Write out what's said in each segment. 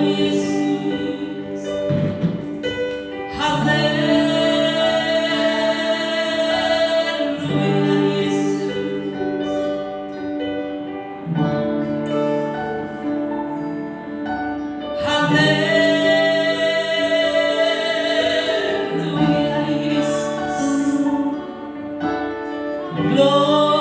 Yesus, haleluya Yesus, haleluya Yesus, glory,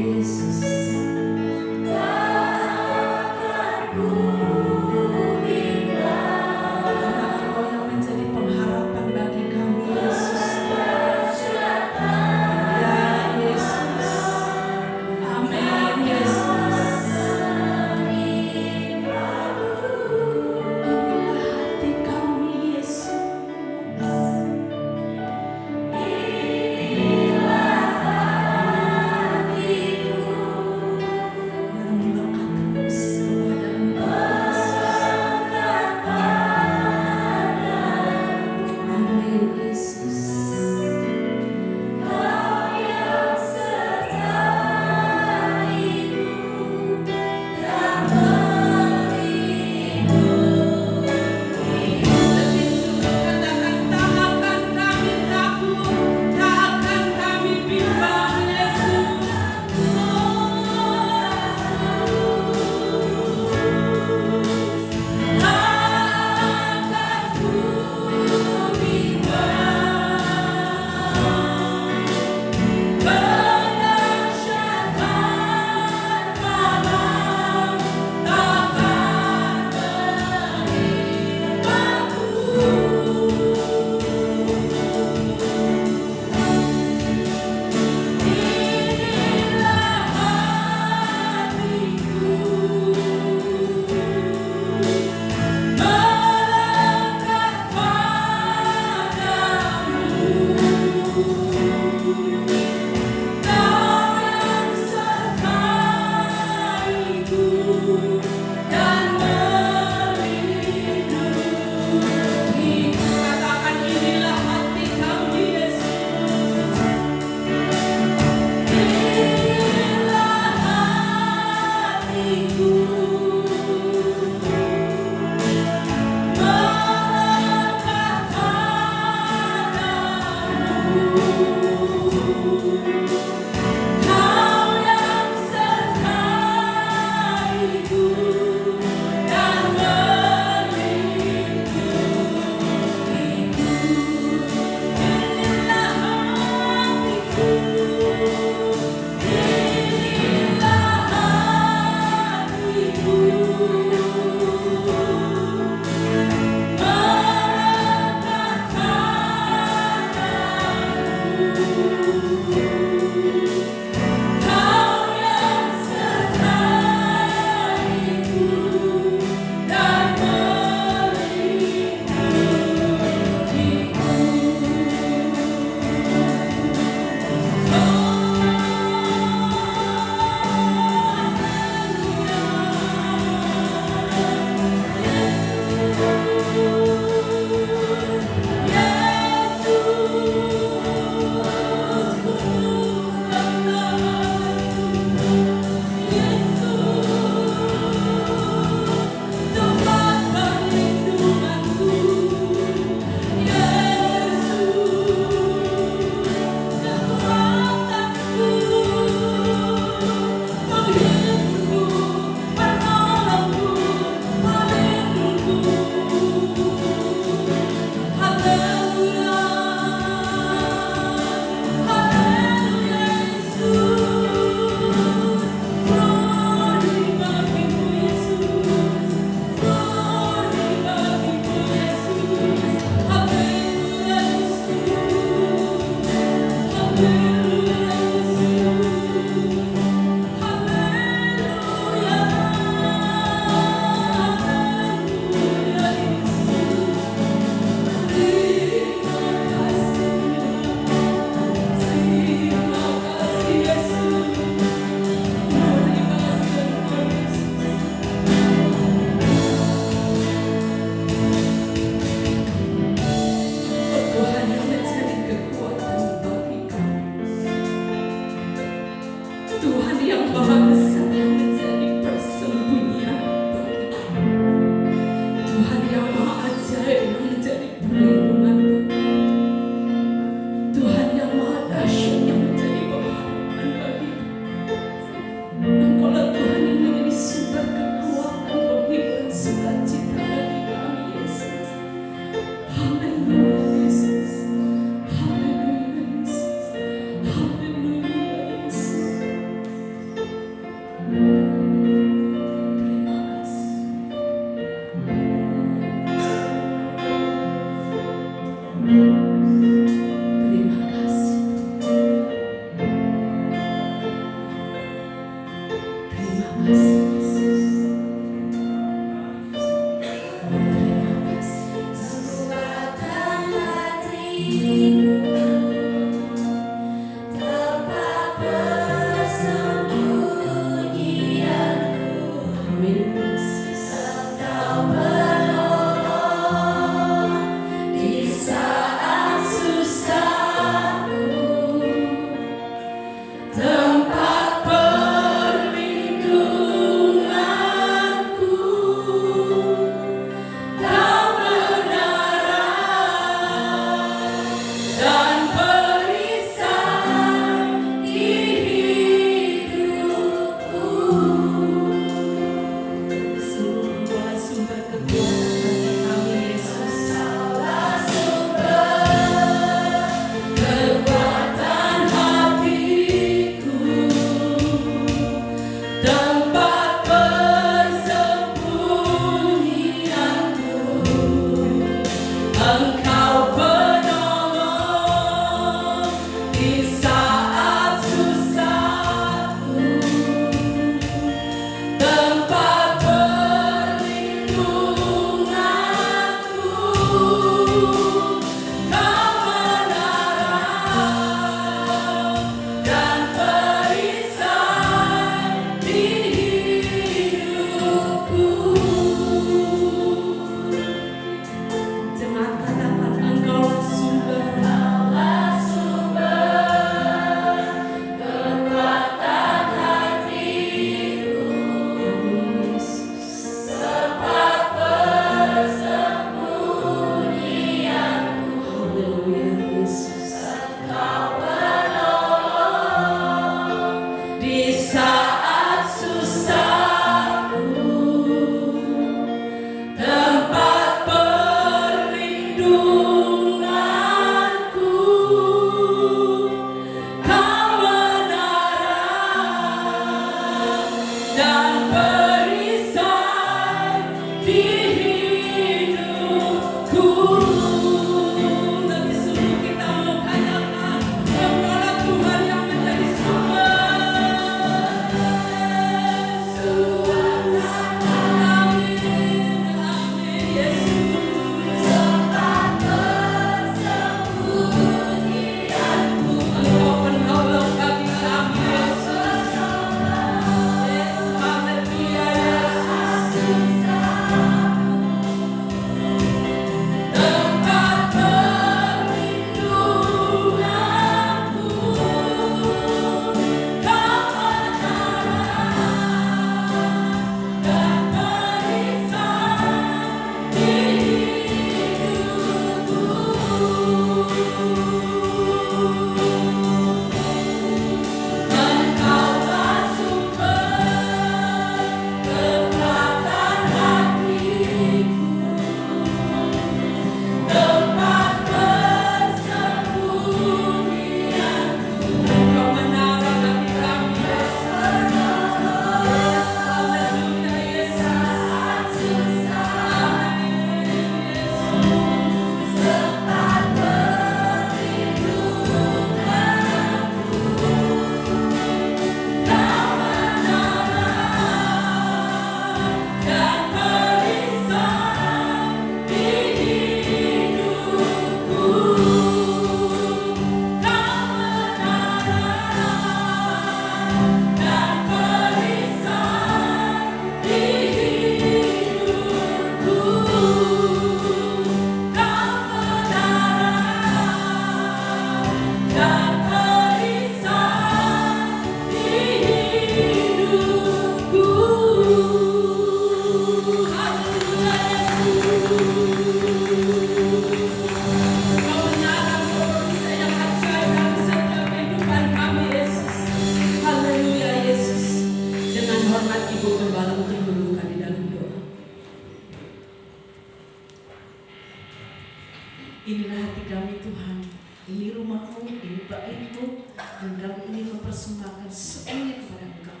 Inilah hati kami Tuhan, ini rumah-Mu, ini bait-Mu, dan kami ingin mempersembahkan semuanya kepada Engkau.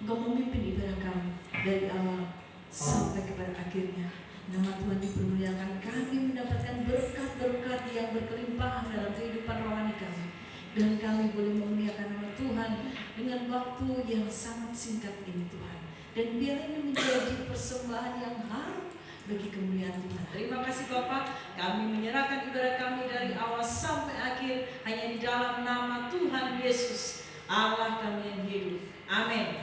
Engkau memimpin ibadah kami dari awal sampai kepada akhirnya. Nama Tuhan dipermuliakan, kami mendapatkan berkat-berkat yang berkelimpahan dalam kehidupan rohani kami. Dan kami boleh memuliakan nama Tuhan dengan waktu yang sangat singkat ini Tuhan. dan biar ini menjadi persembahan yang harum bagi kemuliaan Tuhan. Terima kasih Bapak, kami menyerahkan ibadah kami dari awal sampai akhir hanya di dalam nama Tuhan Yesus, Allah kami yang hidup. Amin.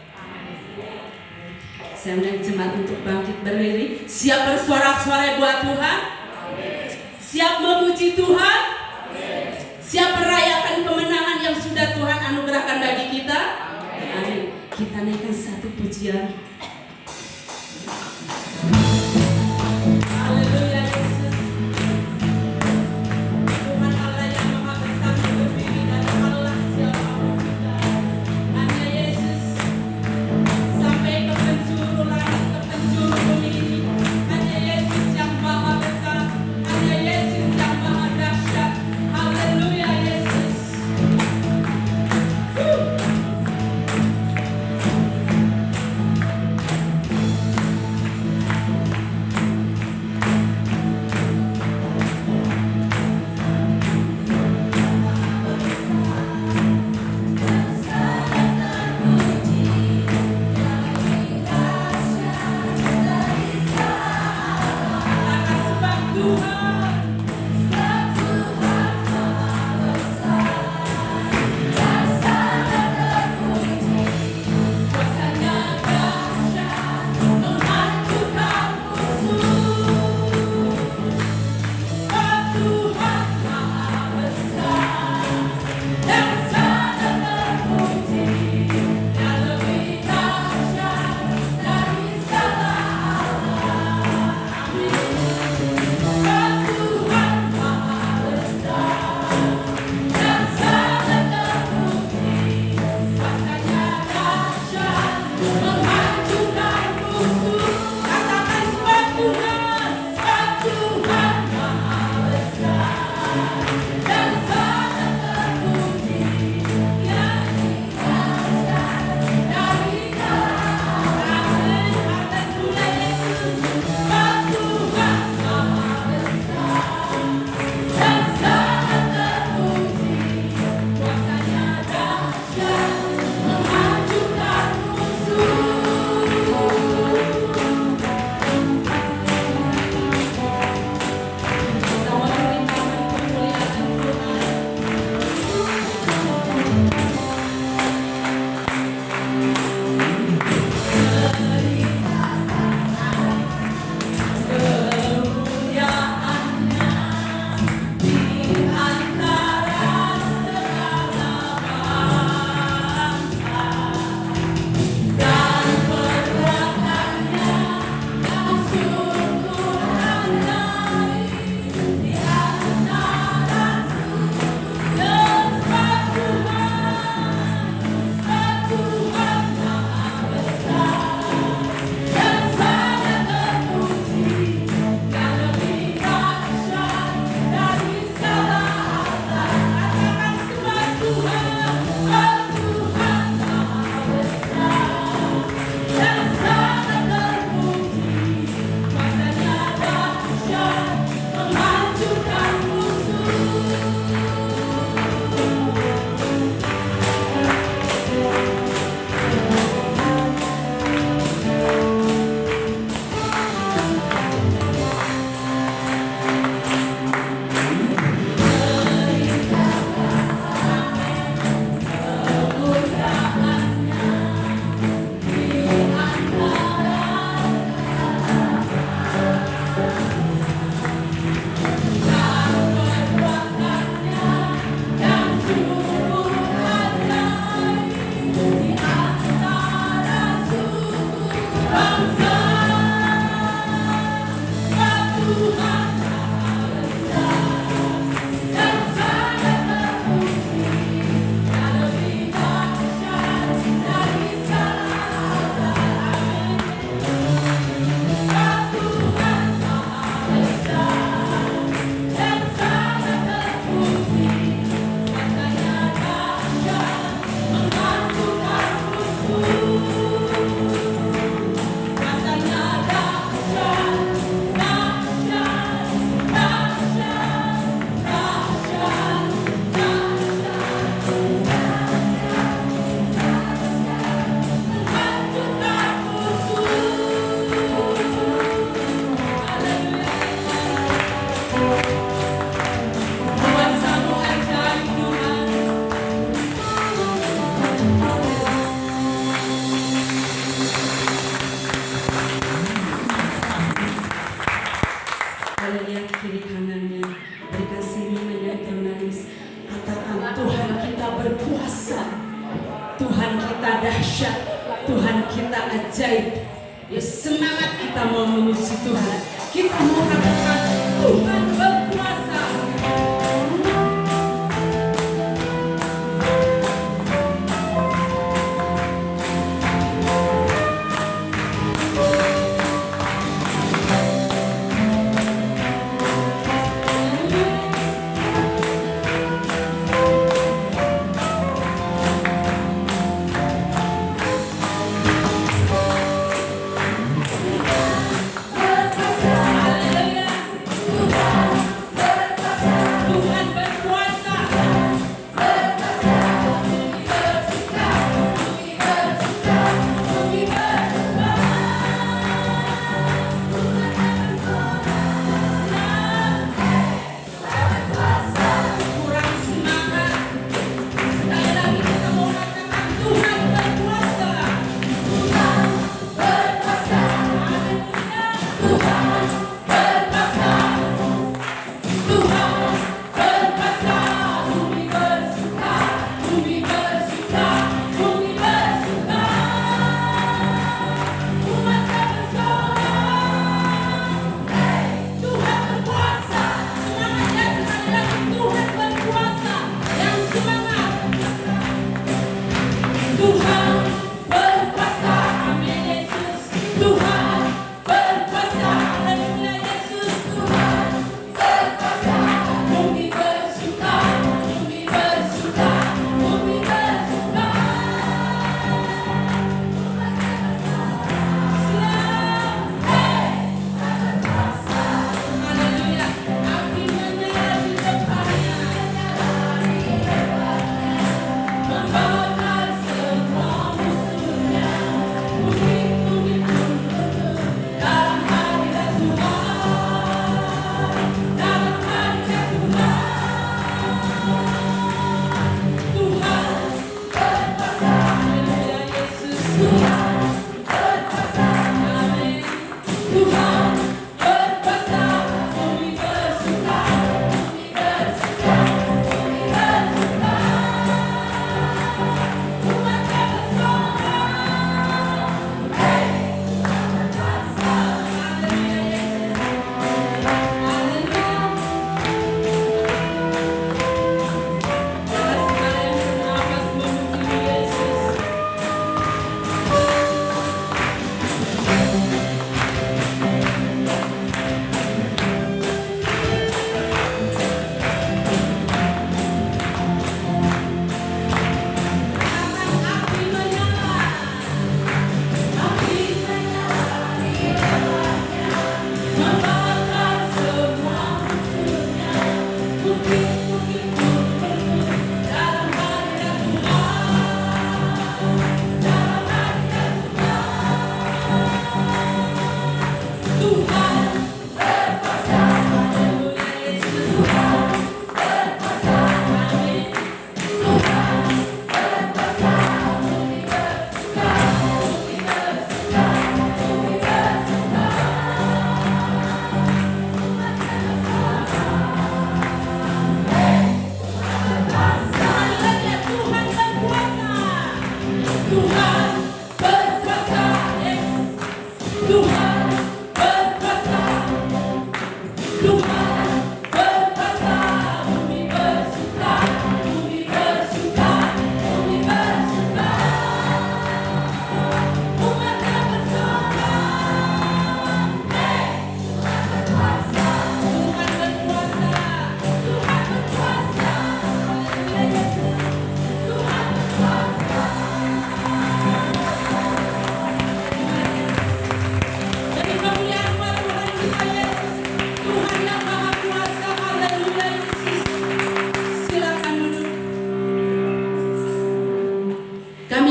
Saya undang jemaat untuk bangkit berdiri. Siap bersorak-sorai buat Tuhan? Siap memuji Tuhan? Siap merayakan kemenangan yang sudah Tuhan anugerahkan bagi kita? Amin. Kita naikkan satu pujian. Haleluya Yesus. Tuhan Allah yang Maha Besar berdiri dan Allah siapapun kita. Hanya Yesus sampai ke penjuru langit, ke penjuru bumi ini. Hanya Yesus yang Maha Besar. Hanya Yesus yang Maha Dahsyat. Haleluya Yesus. ajaib. Ya semangat kita mau memuji Tuhan. Kita mau katakan Tuhan berkuasa.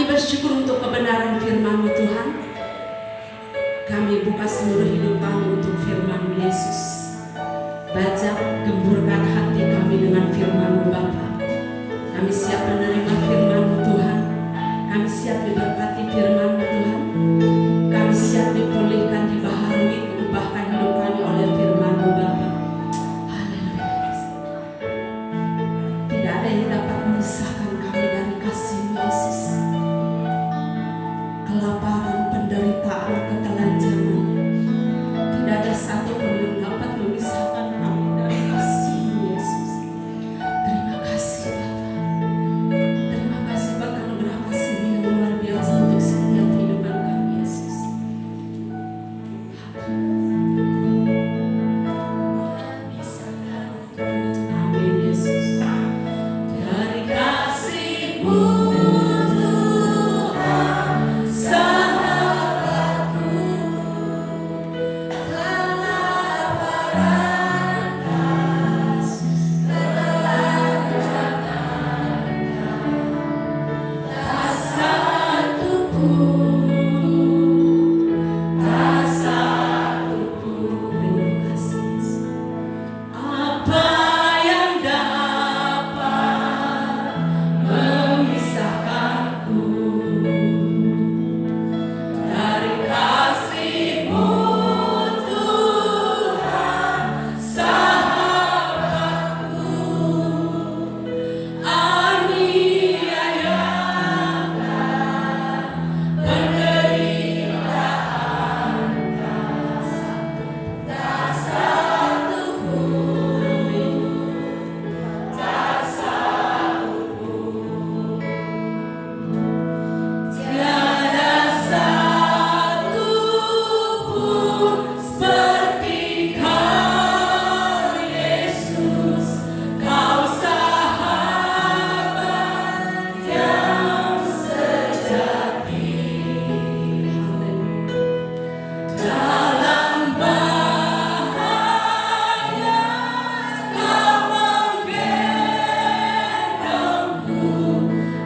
Bersyukur untuk kebenaran firman-Mu Tuhan. Kami buka seluruh hidup kami untuk firman-Mu Yesus. Baca, gemburkan hati kami dengan firman-Mu Bapa. Kami siap menerima firman-Mu Tuhan. Kami siap diberkati firman-Mu Tuhan. Kami siap dipulihkan, dibaharui, diubahkan hidup kami oleh firman-Mu Bapa. Haleluya. Tidak ada yang dapat memisahkan kami dari kasih Yesus. Kelaparan, penderitaan, dalam bahaya Kau menggendongku,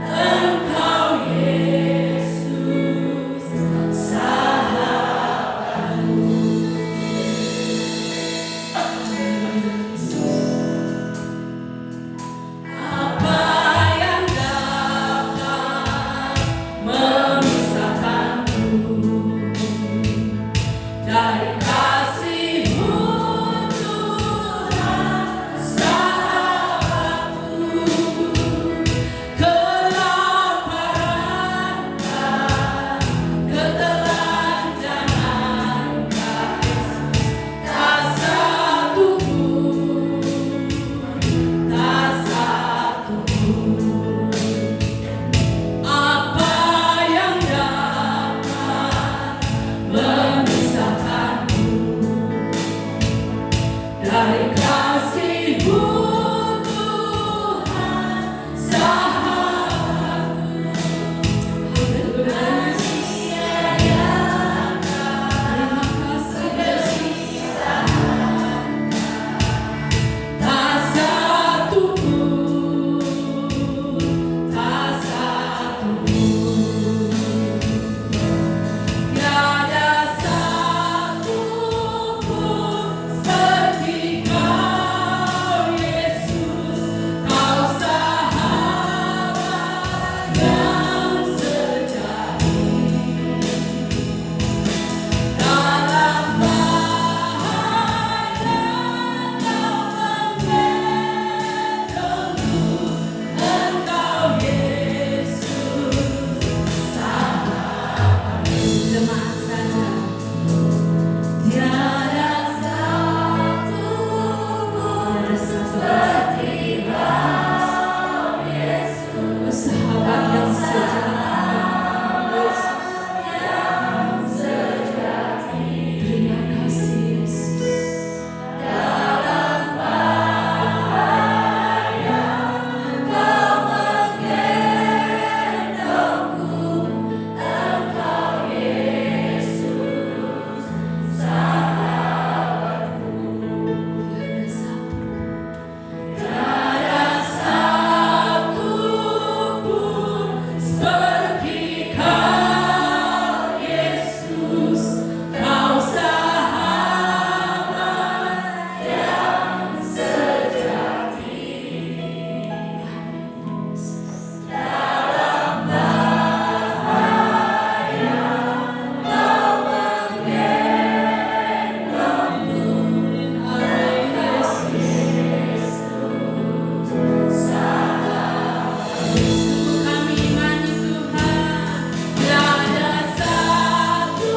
Engkau Yesus sahabatku. Apa yang dapat memisahkanku dari kasih-Mu Tuhan sahabatku? Kelaparan dan ketelanjangan tak satu pun, tak satu pun. Apa yang dapat memisahkanku dari kasih-Mu Tuhan sahabatku? Haleluya, terima kasih Yesus. Tak satu pun, tak satu pun. Tiada satu pun seperti Kau Yesus, Kau sahabat yang sejati. Dalam bahaya Kau menggendongku, Engkau Yesus sahabatku. Jemaat saja. Tiada satu pun seperti Kau Yesus, sahabat yang sejati. Terima kasih Yesus. Dalam bahaya Kau menggendongku, Engkau Yesus sahabatku. Tiada satu pun seperti Kau Yesus, Kau sahabat yang sejati. Dalam bahaya Kau menggendongku, Yesus sahabatku. Kami imani Tuhan, tiada satu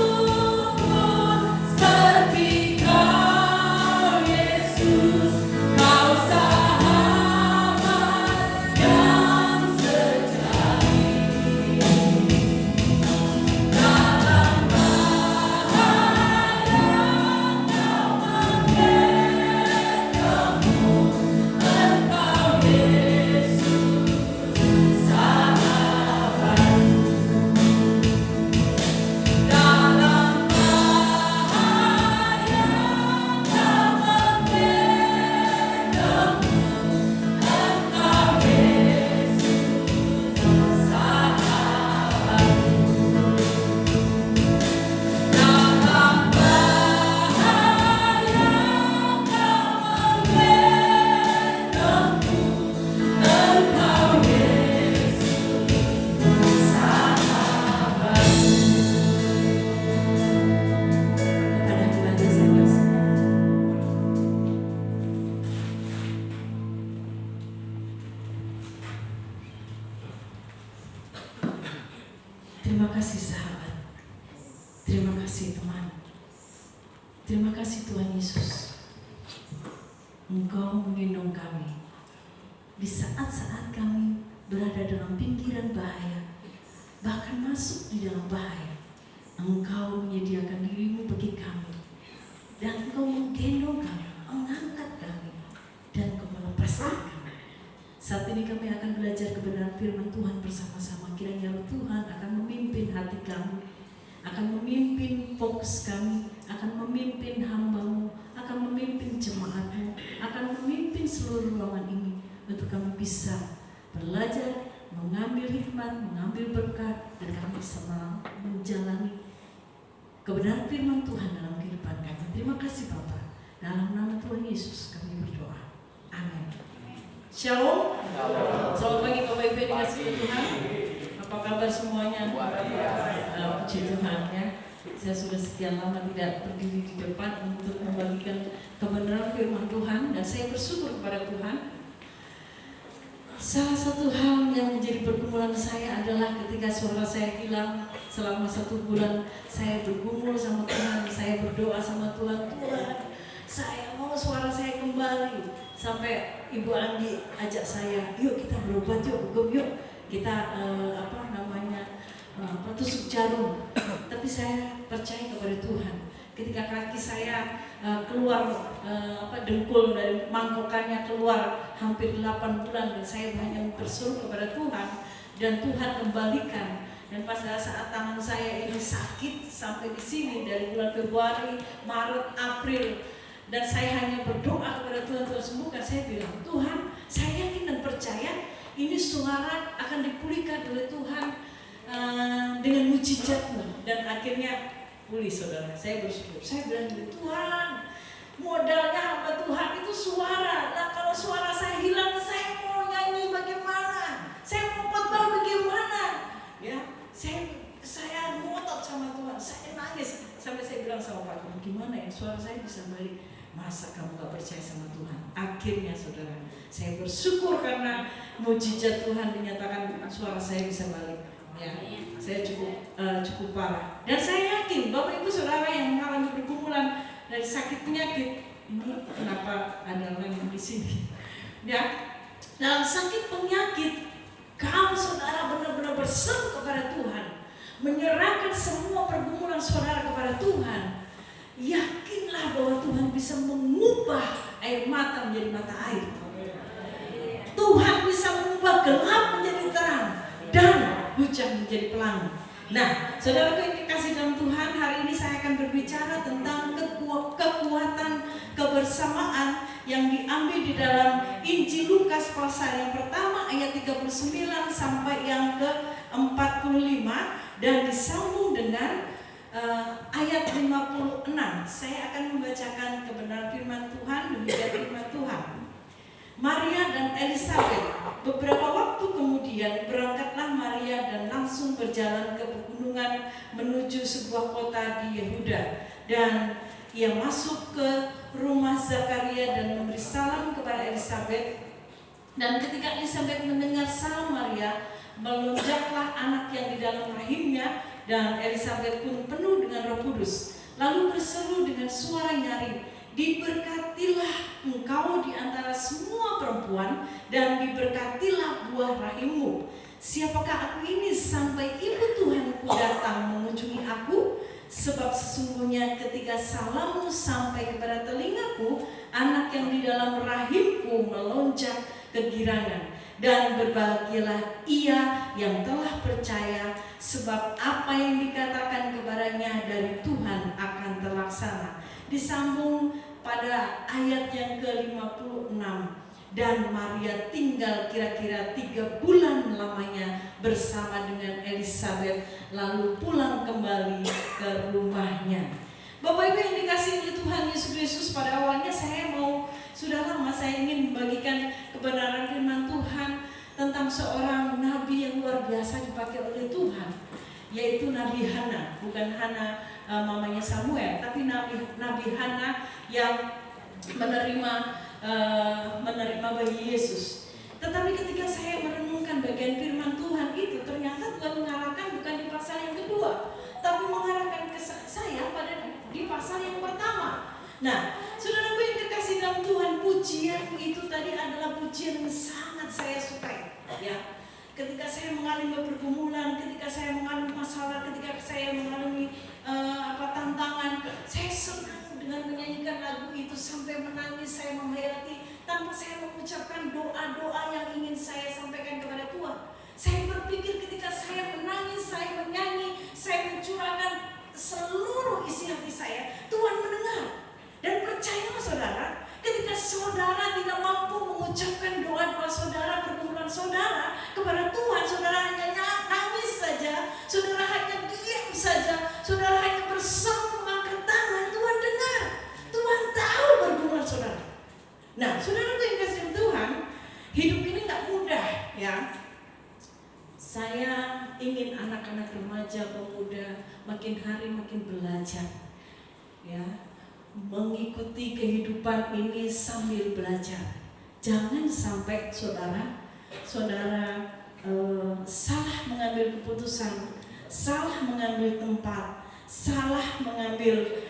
pun seperti Kau Yesus, Kau sahabat yang sejati. Dalam bahaya Kau menggendongku, Engkau Yesus sahabatku. Dalam bahaya Kau menggendongku, Engkau Yesus sahabatku. Dalam bahaya Kau menggendongku, Engkau Yesus sahabatku. Kepada ibadah saya. Terima kasih sahabat. Terima kasih teman. Terima kasih Tuhan Yesus. Engkau menggendong kami di saat-saat kami berada dalam pinggiran bahaya, bahkan masuk di dalam bahaya. Engkau menyediakan diri-Mu bagi kami, dan Engkau menggendong kami, mengangkat kami, dan Engkau melepaskan kami. Saat ini kami akan belajar kebenaran firman Tuhan bersama-sama. Kiranya Roh Tuhan akan memimpin hati kami, akan memimpin fokus kami, memimpin hamba-Mu, akan memimpin jemaat-Mu, akan memimpin seluruh ruangan ini untuk kami bisa belajar, mengambil hikmat, mengambil berkat, dan kami bisa menjalani kebenaran firman Tuhan dalam kehidupan kami. Terima kasih Bapa. Dalam nama Tuhan Yesus kami berdoa. Amin. Shalom. Selamat pagi Bapak Ibu yang dikasihi Tuhan. Apa kabar semuanya? Puji Tuhan ya. Saya sudah sekian lama tidak berdiri di depan untuk membagikan kebenaran firman Tuhan, dan saya bersyukur kepada Tuhan. Salah satu hal yang menjadi pergumulan saya adalah ketika suara saya hilang selama 1 bulan. Saya bergumul sama Tuhan, saya berdoa sama Tuhan, Tuhan, saya mau suara saya kembali. Sampai Ibu Andi ajak saya, yuk kita berobat yuk, kita tusuk jarum. Tapi saya percaya kepada Tuhan. Ketika kaki saya keluar dengkul dari mangkokannya keluar hampir 8 bulan, dan saya hanya berseru kepada Tuhan, dan Tuhan kembalikan. Dan pada saat tangan saya ini sakit sampai di sini dari bulan Februari, Maret, April, dan saya hanya berdoa kepada Tuhan untuk sembuhkan. Saya bilang, Tuhan, saya yakin dan percaya ini suara akan dipulihkan oleh Tuhan dengan mujizat-Mu. Dan akhirnya pulih saudara. Saya bersyukur. Saya bilang, Tuhan, modalnya hamba Tuhan itu suara. Nah kalau suara saya hilang, saya mau nyanyi bagaimana? Saya mau khotbah bagaimana? Ya, saya ngotot sama Tuhan. Saya nangis sampai saya bilang sama Pak, gimana ya suara saya bisa balik? Masa kamu gak percaya sama Tuhan? Akhirnya saudara, saya bersyukur karena mujizat Tuhan dinyatakan suara saya bisa balik. Ya, saya cukup parah. Dan saya yakin Bapak Ibu Saudara yang mengalami pergumulan dari sakit penyakit ini, kenapa ada orang yang di sini? Ya, dalam sakit penyakit, kalau saudara benar-benar berseru kepada Tuhan, menyerahkan semua pergumulan saudara kepada Tuhan, yakinlah bahwa Tuhan bisa mengubah air mata menjadi mata air. Tuhan bisa mengubah gelap menjadi terang dan hujan menjadi pelangi. Nah, saudaraku yang dikasih dalam Tuhan, hari ini saya akan berbicara tentang kekuatan kebersamaan yang diambil di dalam Injil Lukas pasal yang pertama ayat 39 sampai yang ke-45, dan disambung dengan ayat 56. Saya akan membacakan kebenaran firman Tuhan, demikian firman Tuhan. Maria dan Elizabeth. Beberapa waktu kemudian berangkatlah Maria dan langsung berjalan ke pegunungan menuju sebuah kota di Yehuda. Dan ia masuk ke rumah Zakaria dan memberi salam kepada Elizabeth. Dan ketika Elizabeth mendengar salam Maria, melonjaklah anak yang di dalam rahimnya, dan Elizabeth pun penuh dengan Roh Kudus. Lalu berseru dengan suara nyaring, diberkatilah engkau di antara semua perempuan, dan diberkatilah buah rahimmu. Siapakah aku ini sampai ibu Tuhanku datang mengunjungi aku? Sebab sesungguhnya ketika salammu sampai kepada telingaku, anak yang di dalam rahimku melonjak kegirangan. Dan berbahagialah ia yang telah percaya, sebab apa yang dikatakan kepadanya dari Tuhan akan terlaksana. Disambung pada ayat yang ke-56. Dan Maria tinggal kira-kira 3 bulan lamanya bersama dengan Elizabeth, lalu pulang kembali ke rumahnya. Bapak Ibu yang dikasihi oleh Tuhan Yesus Kristus, pada awalnya sudah lama saya ingin membagikan kebenaran firman Tuhan tentang seorang nabi yang luar biasa dipakai oleh Tuhan, yaitu Nabi Hana. Bukan Hana mamanya Samuel, tapi Nabi Hana yang menerima bayi Yesus. Tetapi ketika saya merenungkan bagian firman Tuhan itu, ternyata Tuhan mengarahkan bukan di pasal yang kedua, tapi mengarahkan ke saya pada di pasal yang pertama. Nah, saudaraku yang dikasih dalam Tuhan, pujian itu tadi adalah pujian yang sangat saya sukai. Ya, ketika saya mengalami pergumulan, ketika saya mengalami masalah, ketika saya mengalami tantangan, saya senang dengan menyanyikan lagu itu sampai menangis, saya menghayati tanpa saya mengucapkan doa-doa yang ingin saya sampaikan kepada Tuhan. Saya berpikir ketika saya menangis, saya menyanyi, saya mencurahkan seluruh isi hati saya, Tuhan mendengar. saudara, ketika saudara tidak mampu mengucapkan doa-doa saudara, pergumulan saudara kepada Tuhan, saudara hanya nangis saja, saudara hanya diam saja, saudara hanya bersama mengangkat tangan, Tuhan dengar, Tuhan tahu pergumulan saudara. Nah, saudara yang kasih Tuhan, hidup ini nggak mudah ya. Saya ingin anak-anak remaja, pemuda makin hari makin belajar ya, mengikuti kehidupan ini sambil belajar. Jangan sampai saudara salah mengambil keputusan, salah mengambil tempat, salah mengambil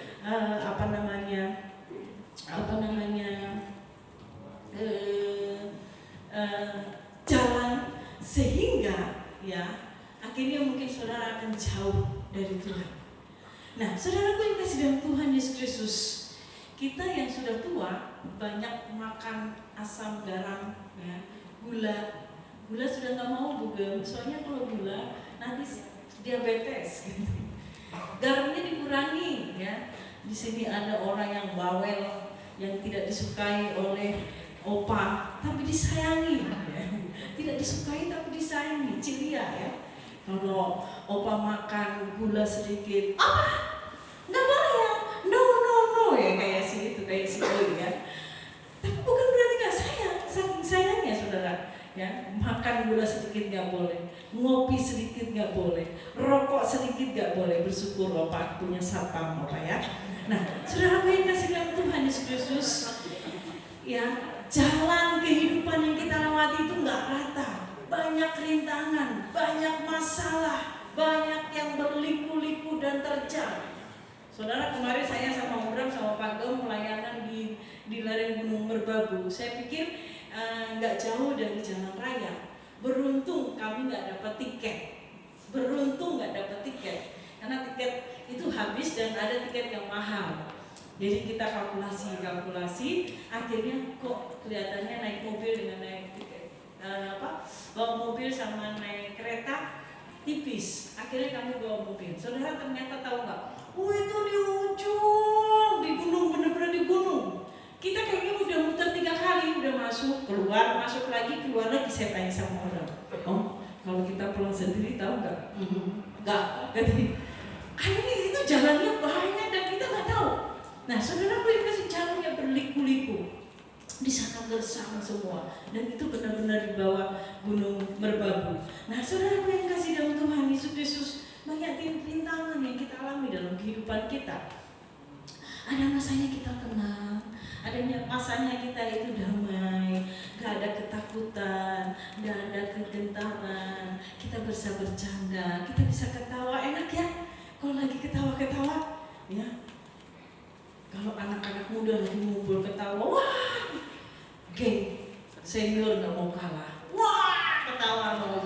jalan, sehingga ya akhirnya mungkin saudara akan jauh dari Tuhan. Nah, saudaraku yang kasih dalam Tuhan Yesus Kristus, kita yang sudah tua banyak makan asam garam, ya, gula sudah nggak mau bugem, soalnya kalau gula nanti diabetes. Gitu. Garamnya dikurangi, ya. Di sini ada orang yang bawel, yang tidak disukai oleh opa, tapi disayangi. Ya. Tidak disukai tapi disayangi, ceria ya. Kalau opa makan gula sedikit, apa? Nggak boleh ya? No ya, kayak si Oli ya. Tapi bukan berarti nggak sayang, saking sayangnya saudara. Ya, makan gula sedikit nggak boleh, ngopi sedikit nggak boleh, rokok sedikit nggak boleh. Bersyukur opa punya satpam opa ya. Nah, saudara yang kasih dalam Tuhan Yesus Kristus, ya, jalan kehidupan yang kita lewati itu nggak rata. Banyak rintangan, banyak masalah, banyak yang berliku-liku dan terjal. Saudara, kemarin saya sama Muram sama Pak Gem melayanan di lereng Gunung Merbabu. Saya pikir nggak jauh dari jalan raya. Beruntung kami nggak dapat tiket. Karena tiket itu habis dan ada tiket yang mahal. Jadi kita kalkulasi, akhirnya kok kelihatannya naik mobil dengan naik tiket. Bawa mobil sama naik kereta tipis. Akhirnya kami bawa mobil. Saudara ternyata tahu nggak? Itu di ujung, di gunung, bener-bener di gunung. Kita kayaknya udah muter 3 kali, udah masuk, keluar, masuk lagi, keluar lagi. Saya tanya sama orang, kalau kita pulang sendiri tahu nggak? Nggak. Kayaknya itu jalannya banyak dan kita nggak tahu. Nah, saudara yang kasih jalannya berliku-liku. Di sana bersama semua, dan itu benar-benar di bawah Gunung Merbabu. Nah, saudara yang kasih dalam Tuhan Yesus Kristus, banyak rintangan yang kita alami dalam kehidupan kita. Ada masanya kita tenang, adanya masanya kita itu damai, gak ada ketakutan, gak ada kegentaran, kita bisa bercanda, kita bisa ketawa, enak ya kalau lagi ketawa-ketawa ya. Kalau anak-anak muda lagi ngumpul ketawa, wah, geng senior nggak mau kalah, wah, ketawa mau,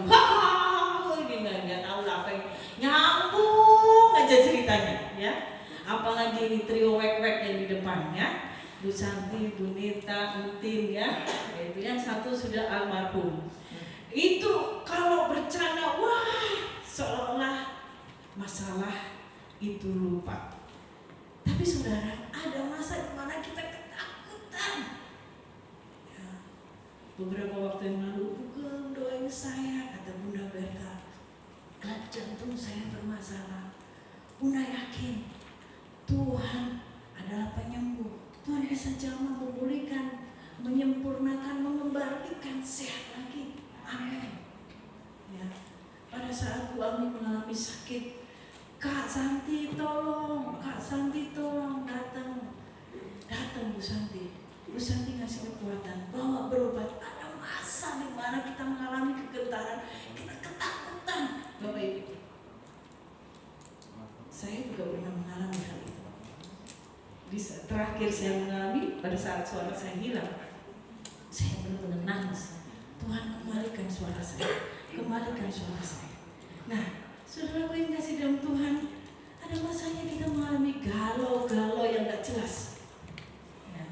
ini nggak tahu lah apa yang nyambung aja ceritanya, ya. Apalagi ini trio wek-wek yang di depannya, Bu Santi, Bu Nita, Entin, ya. Itu yang satu sudah almarhum. Itu kalau bercanda, wah, seolah-olah masalah itu lupa. Tapi saudara, ada masa di mana kita ketakutan. Ya, beberapa waktu yang lalu, bukan doain saya, kata Bunda Berta. Klep jantung saya bermasalah. Bunda yakin Tuhan adalah penyembuh. Tuhan bisa jamah memulihkan, menyempurnakan, mengembalikan sehat lagi. Amin. Ya, pada saat Bu Ami mengalami sakit, Kak Santi tolong, datang Bu Santi. Bu Santi ngasih kekuatan, bawa berobat. Ada masa di mana kita mengalami kegentaran, kita ketakutan. Bapak Ibu, saya juga pernah mengalami hal itu. Terakhir saya mengalami pada saat suara saya hilang, saya benar-benar nangis. Tuhan kembalikan suara saya. Nah, saudara yang kasih dalam Tuhan, ada masanya kita mengalami galau-galau yang gak jelas. Ya.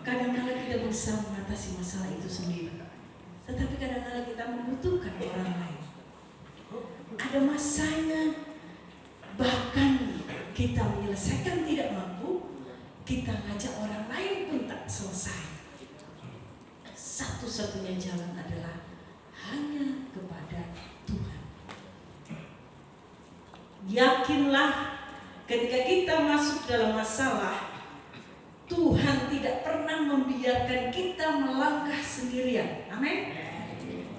Kadang-kadang kita bisa mengatasi masalah itu sendiri, tetapi kadang-kadang kita membutuhkan orang lain. Ada masanya bahkan kita menyelesaikan tidak mampu, kita ngajak orang lain pun tak selesai. Satu-satunya jalan adalah hanya kepada Tuhan. Yakinlah ketika kita masuk dalam masalah, Tuhan tidak pernah membiarkan kita melangkah sendirian. Amin.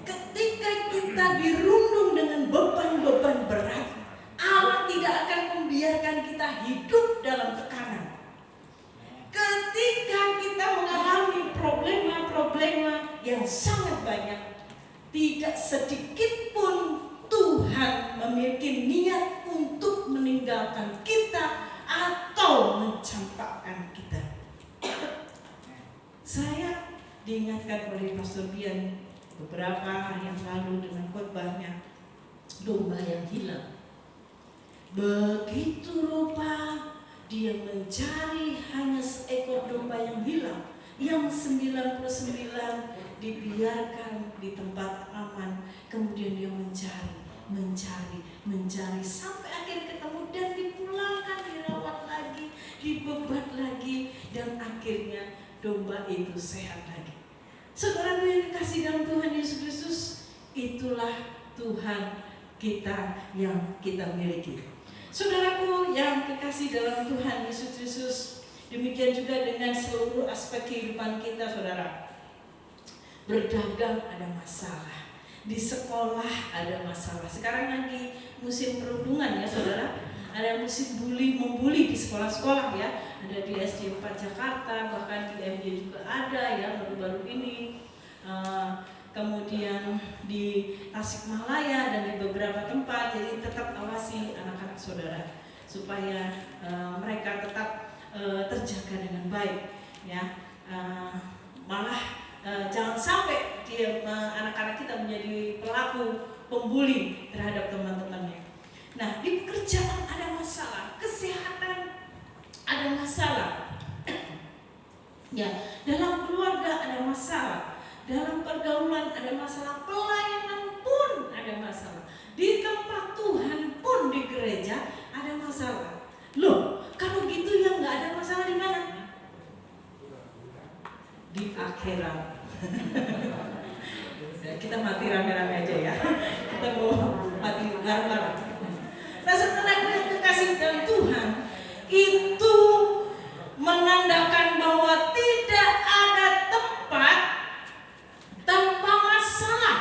Ketika kita dirundung dengan beban-beban berat, Allah tidak akan membiarkan kita hidup dalam tekanan. Ketika kita mengalami problema-problema yang sangat banyak, tidak sedikit pun Tuhan memiliki niat untuk meninggalkan kita atau mencampakkan kita. Saya diingatkan oleh Pastor Bian beberapa hari yang lalu dengan khotbahnya domba yang hilang. Begitu rupa dia mencari hanya seekor domba yang hilang, yang 99 dibiarkan di tempat aman. Kemudian dia mencari sampai akhirnya ketemu dan dipulangkan, dirawat lagi, dibebat lagi, dan akhirnya domba itu sehat lagi. Saudara yang dikasih dalam Tuhan Yesus Kristus, itulah Tuhan kita yang kita miliki. Saudaraku yang kekasih dalam Tuhan Yesus Kristus, demikian juga dengan seluruh aspek kehidupan kita, saudara. Berdagang ada masalah, di sekolah ada masalah. Sekarang lagi musim perundungan ya saudara, ada musim membuli di sekolah-sekolah ya. Ada di SD 4 Jakarta, bahkan di MJ juga ada ya baru-baru ini. Kemudian di Tasikmalaya dan di beberapa tempat. Jadi tetap awasi anak-anak saudara supaya mereka tetap terjaga dengan baik ya. Malah jangan sampai anak-anak kita menjadi pelaku pembuli terhadap teman-temannya. Nah, di pekerjaan ada masalah, kesehatan ada masalah. Ya, dalam keluarga ada masalah. Dalam pergaulan ada masalah, pelayanan pun ada masalah. Di tempat Tuhan pun di gereja ada masalah. Loh, kalau gitu yang nggak ada masalah di mana? Di akhirat. Kita mati rame-rame aja ya. Kita mau mati bareng-bareng. Nah, setelah yang kekasih dalam Tuhan, itu menandakan bahwa tidak ada tempat tanpa masalah.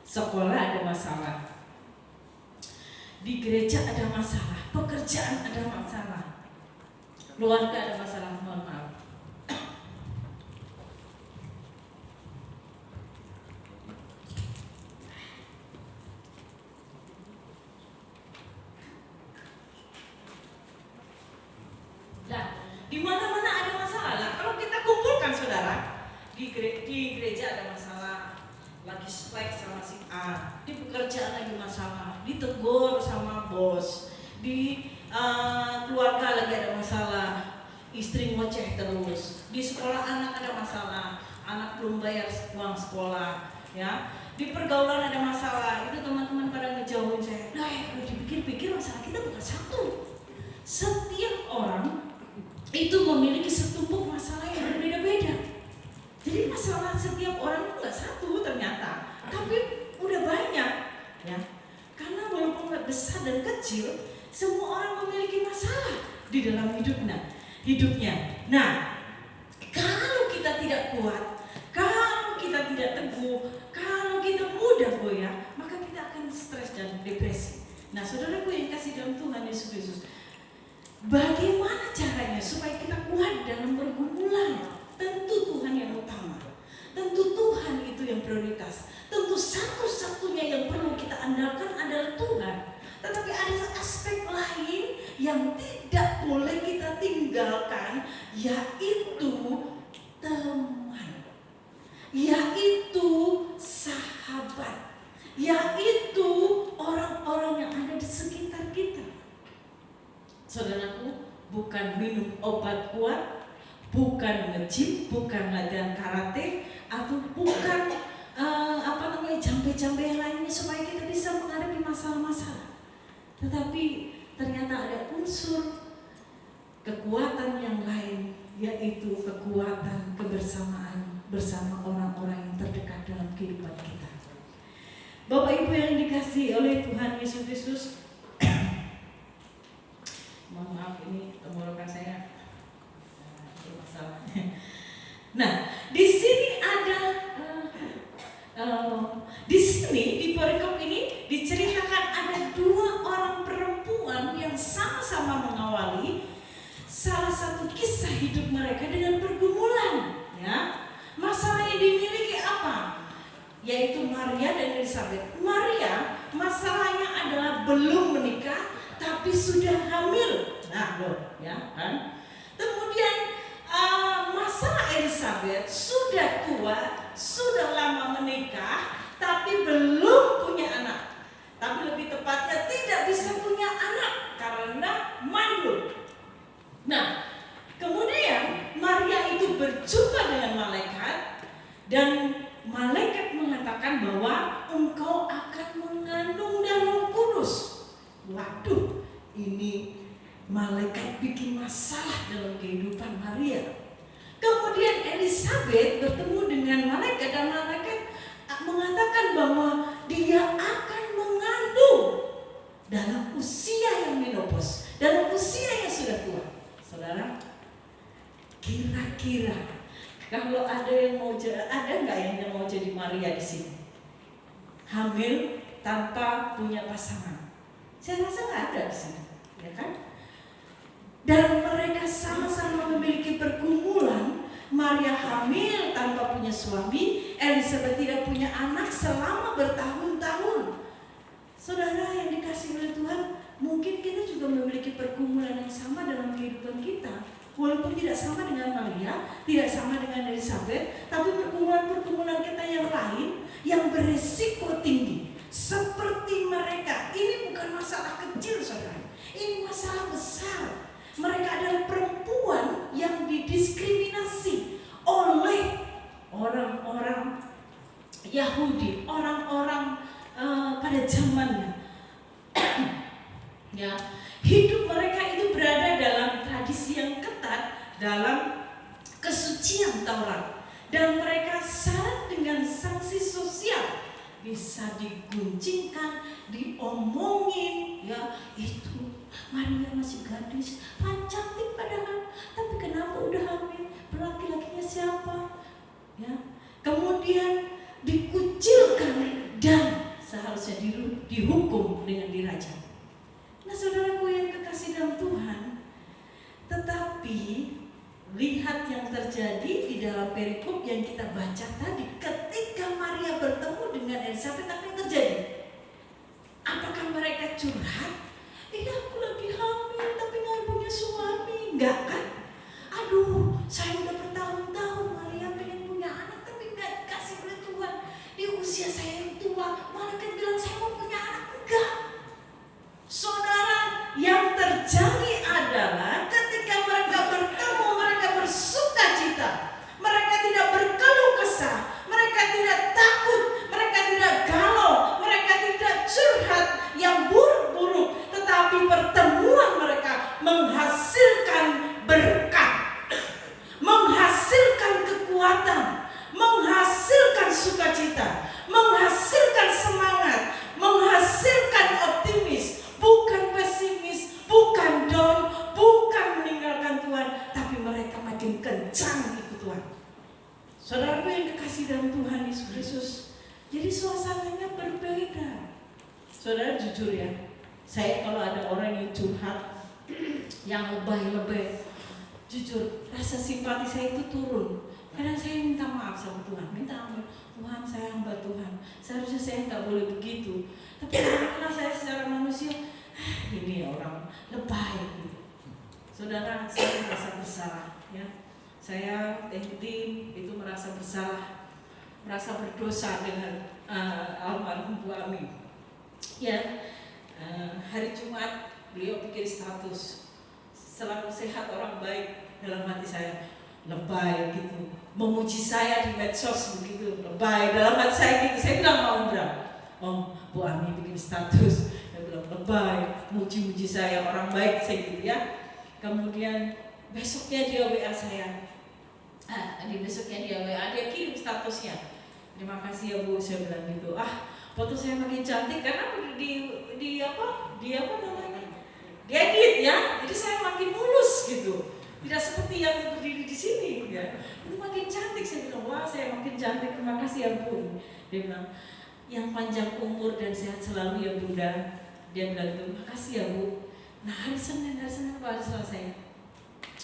Sekolah ada masalah, di gereja ada masalah, pekerjaan ada masalah, keluarga ada masalah. Mohon maaf. Nah, di mana-mana ada masalah lah. Kalau kita kumpulkan saudara, di gereja ada masalah, lagi strike sama si A, di pekerjaan lagi masalah, ditegur sama bos, di keluarga lagi ada masalah, istri ngoceh terus, di sekolah anak ada masalah, anak belum bayar uang sekolah, ya, di pergaulan ada masalah. Itu teman-teman pada ngejauhin saya. Nah, kalau dipikir-pikir masalah kita bukan satu. Setiap orang itu memiliki setumpuk masalah yang berbeda-beda. Jadi masalah setiap orang itu nggak satu ternyata, tapi udah banyak, ya. Karena walaupun nggak besar dan kecil, semua orang memiliki masalah di dalam hidupnya. Nah, kalau kita tidak kuat, kalau kita tidak teguh, kalau kita mudah goyah, maka kita akan stres dan depresi. Nah, saudaraku yang kasih dalam Tuhan Yesus Kristus, bagaimana caranya supaya kita kuat dalam pergumulan? Tentu Tuhan yang utama, tentu Tuhan itu yang prioritas, tentu satu-satunya yang perlu kita andalkan adalah Tuhan. Tetapi ada aspek lain yang tidak boleh kita tinggalkan, yaitu teman, yaitu sahabat, yaitu orang-orang yang ada di sekitar kita. Saudaraku, bukan minum obat kuat, bukan nge-gym, bukan latihan karate, atau bukan jampe-jampe yang lainnya supaya kita bisa menghadapi masalah-masalah. Tetapi ternyata ada unsur kekuatan yang lain, yaitu kekuatan kebersamaan bersama orang-orang yang terdekat dalam kehidupan kita. Bapak Ibu yang dikasihi oleh Tuhan Yesus Kristus, mohon maaf ini tenggorokan saya bermasalah. Nah, di sini ada di sini di perikop ini diceritakan ada 2 orang perempuan yang sama-sama mengawali salah satu kisah hidup mereka dengan pergumulan, ya. Masalah yang dimiliki apa? Yaitu Maria dan Elizabeth. Maria masalahnya adalah belum menikah tapi sudah hamil. Nah, loh, ya kan? Kemudian masalah Elizabeth sudah tua, sudah lama menikah tapi belum punya anak. Tapi lebih tepatnya tidak bisa punya anak karena mandul. Nah, kemudian Maria itu berjumpa dengan malaikat dan malaikat mengatakan bahwa engkau akan mengandung dan Roh Kudus. Waduh, ini malaikat bikin masalah dalam kehidupan Maria. Kemudian Elizabeth bertemu dengan malaikat dan malaikat mengatakan bahwa dia akan mengandung dalam usia yang menopause, dalam usia yang sudah tua. Saudara, kira-kira kalau ada yang mau ada nggak yang mau jadi Maria di sini? Hamil tanpa punya pasangan? Saya rasa nggak ada di sini, ya kan? Dan mereka sama-sama memiliki pergumulan. Maria hamil tanpa punya suami, Elizabeth tidak punya anak selama bertahun-tahun. Saudara yang dikasihi oleh Tuhan, mungkin kita juga memiliki pergumulan yang sama dalam kehidupan kita. Walaupun tidak sama dengan Maria, tidak sama dengan Elizabeth, tapi pergumulan-pergumulan kita yang lain yang beresiko tinggi. Seperti mereka, ini bukan masalah kecil, saudara. Ini masalah besar. Mereka adalah perempuan yang didiskriminasi oleh orang-orang Yahudi, orang-orang pada zamannya. Ya, hidup mereka itu berada dalam tradisi yang ketat, dalam kesucian Taurat, dan mereka syarat dengan sanksi sosial. Bisa diguncingkan, diomongin, ya itu Maria masih gadis, cantik padahal, tapi kenapa udah hamil? Laki-lakinya siapa? Ya, kemudian dikucilkan dan seharusnya dihukum dengan dirajam. Nah, saudaraku yang kekasih dalam Tuhan, tetapi lihat yang terjadi di dalam perikop yang kita baca tadi. Ketika Maria bertemu dengan Elizabeth, apa yang terjadi? Apakah mereka curhat? Aku lagi hamil tapi nggak punya suami. Enggak kan? Aduh, saya udah bertahun-tahun Maria pengen punya anak tapi nggak dikasih oleh Tuhan. Di usia saya yang tua, malaikat bilang saya mau punya anak. Enggak. Saudara, yang terjadi adalah ketika mereka bertemu, mereka bersuka cita. Mereka tidak berkeluh kesah, mereka tidak takut, mereka tidak galau, mereka tidak curhat yang buruk-buruk. Tetapi pertemuan mereka menghasilkan berkat, menghasilkan kekuatan, menghasilkan sukacita, menghasilkan semangat, menghasilkan optimis. Bukan pesimis, bukan down, bukan meninggalkan Tuhan, tapi mereka makin kencang ikut Tuhan. Saudaraku yang kekasih dalam Tuhan Yesus Kristus, jadi suasananya berbeda. Saudara jujur ya, saya kalau ada orang yang curhat, yang lebay-lebay, jujur rasa simpati saya itu turun. Kadang saya minta maaf sama Tuhan, minta ampun, Tuhan saya hamba Tuhan, seharusnya saya nggak boleh begitu. Tapi karena saya secara manusia, ini orang lebay gitu. Saudara, saya merasa bersalah ya. Saya tim itu merasa bersalah, merasa berdosa dengan almarhum Bu Ami. Ya, hari Jumat beliau bikin status, selalu sehat orang baik, dalam hati saya lebay gitu. Memuji saya di medsos begitu, lebay dalam hati saya gitu. Saya bilang sama Om Bram, Om, Bu Ami bikin status, saya bilang lebay, muji-muji saya orang baik, saya gitu ya. Kemudian besoknya dia WA saya. Di besoknya dia WA, dia kirim statusnya. Terima kasih ya Bu, saya bilang gitu. Foto saya makin cantik karena di apa namanya? Diedit ya. Jadi saya makin mulus gitu. Tidak seperti yang berdiri di sini ya. Itu makin cantik, saya bilang, wah saya makin cantik, terima kasih ya Bu. Dia bilang, yang panjang umur dan sehat selalu ya Bunda. Dia bilang gitu, makasih ya Bu. Nah hari Senin pada selesai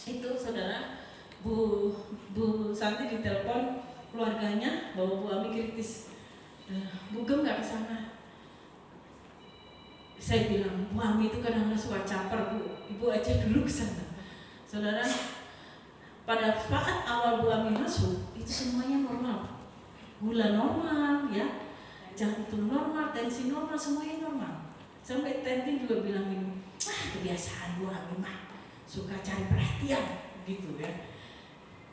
itu saudara, Bu Santi ditelepon keluarganya bahwa Bu Ami kritis. Bu Gem nggak ke sana. Saya bilang, Bu Ami itu kadang-kadang suka caper Bu, Ibu aja dulu ke sana. Saudara, pada saat awal Bu Ami masuk, itu semuanya normal. Gula normal ya, jantung normal, tensi normal, semuanya normal. Sampai Tentin juga bilang ini, kebiasaan Bu Ami mah suka cari perhatian gitu ya.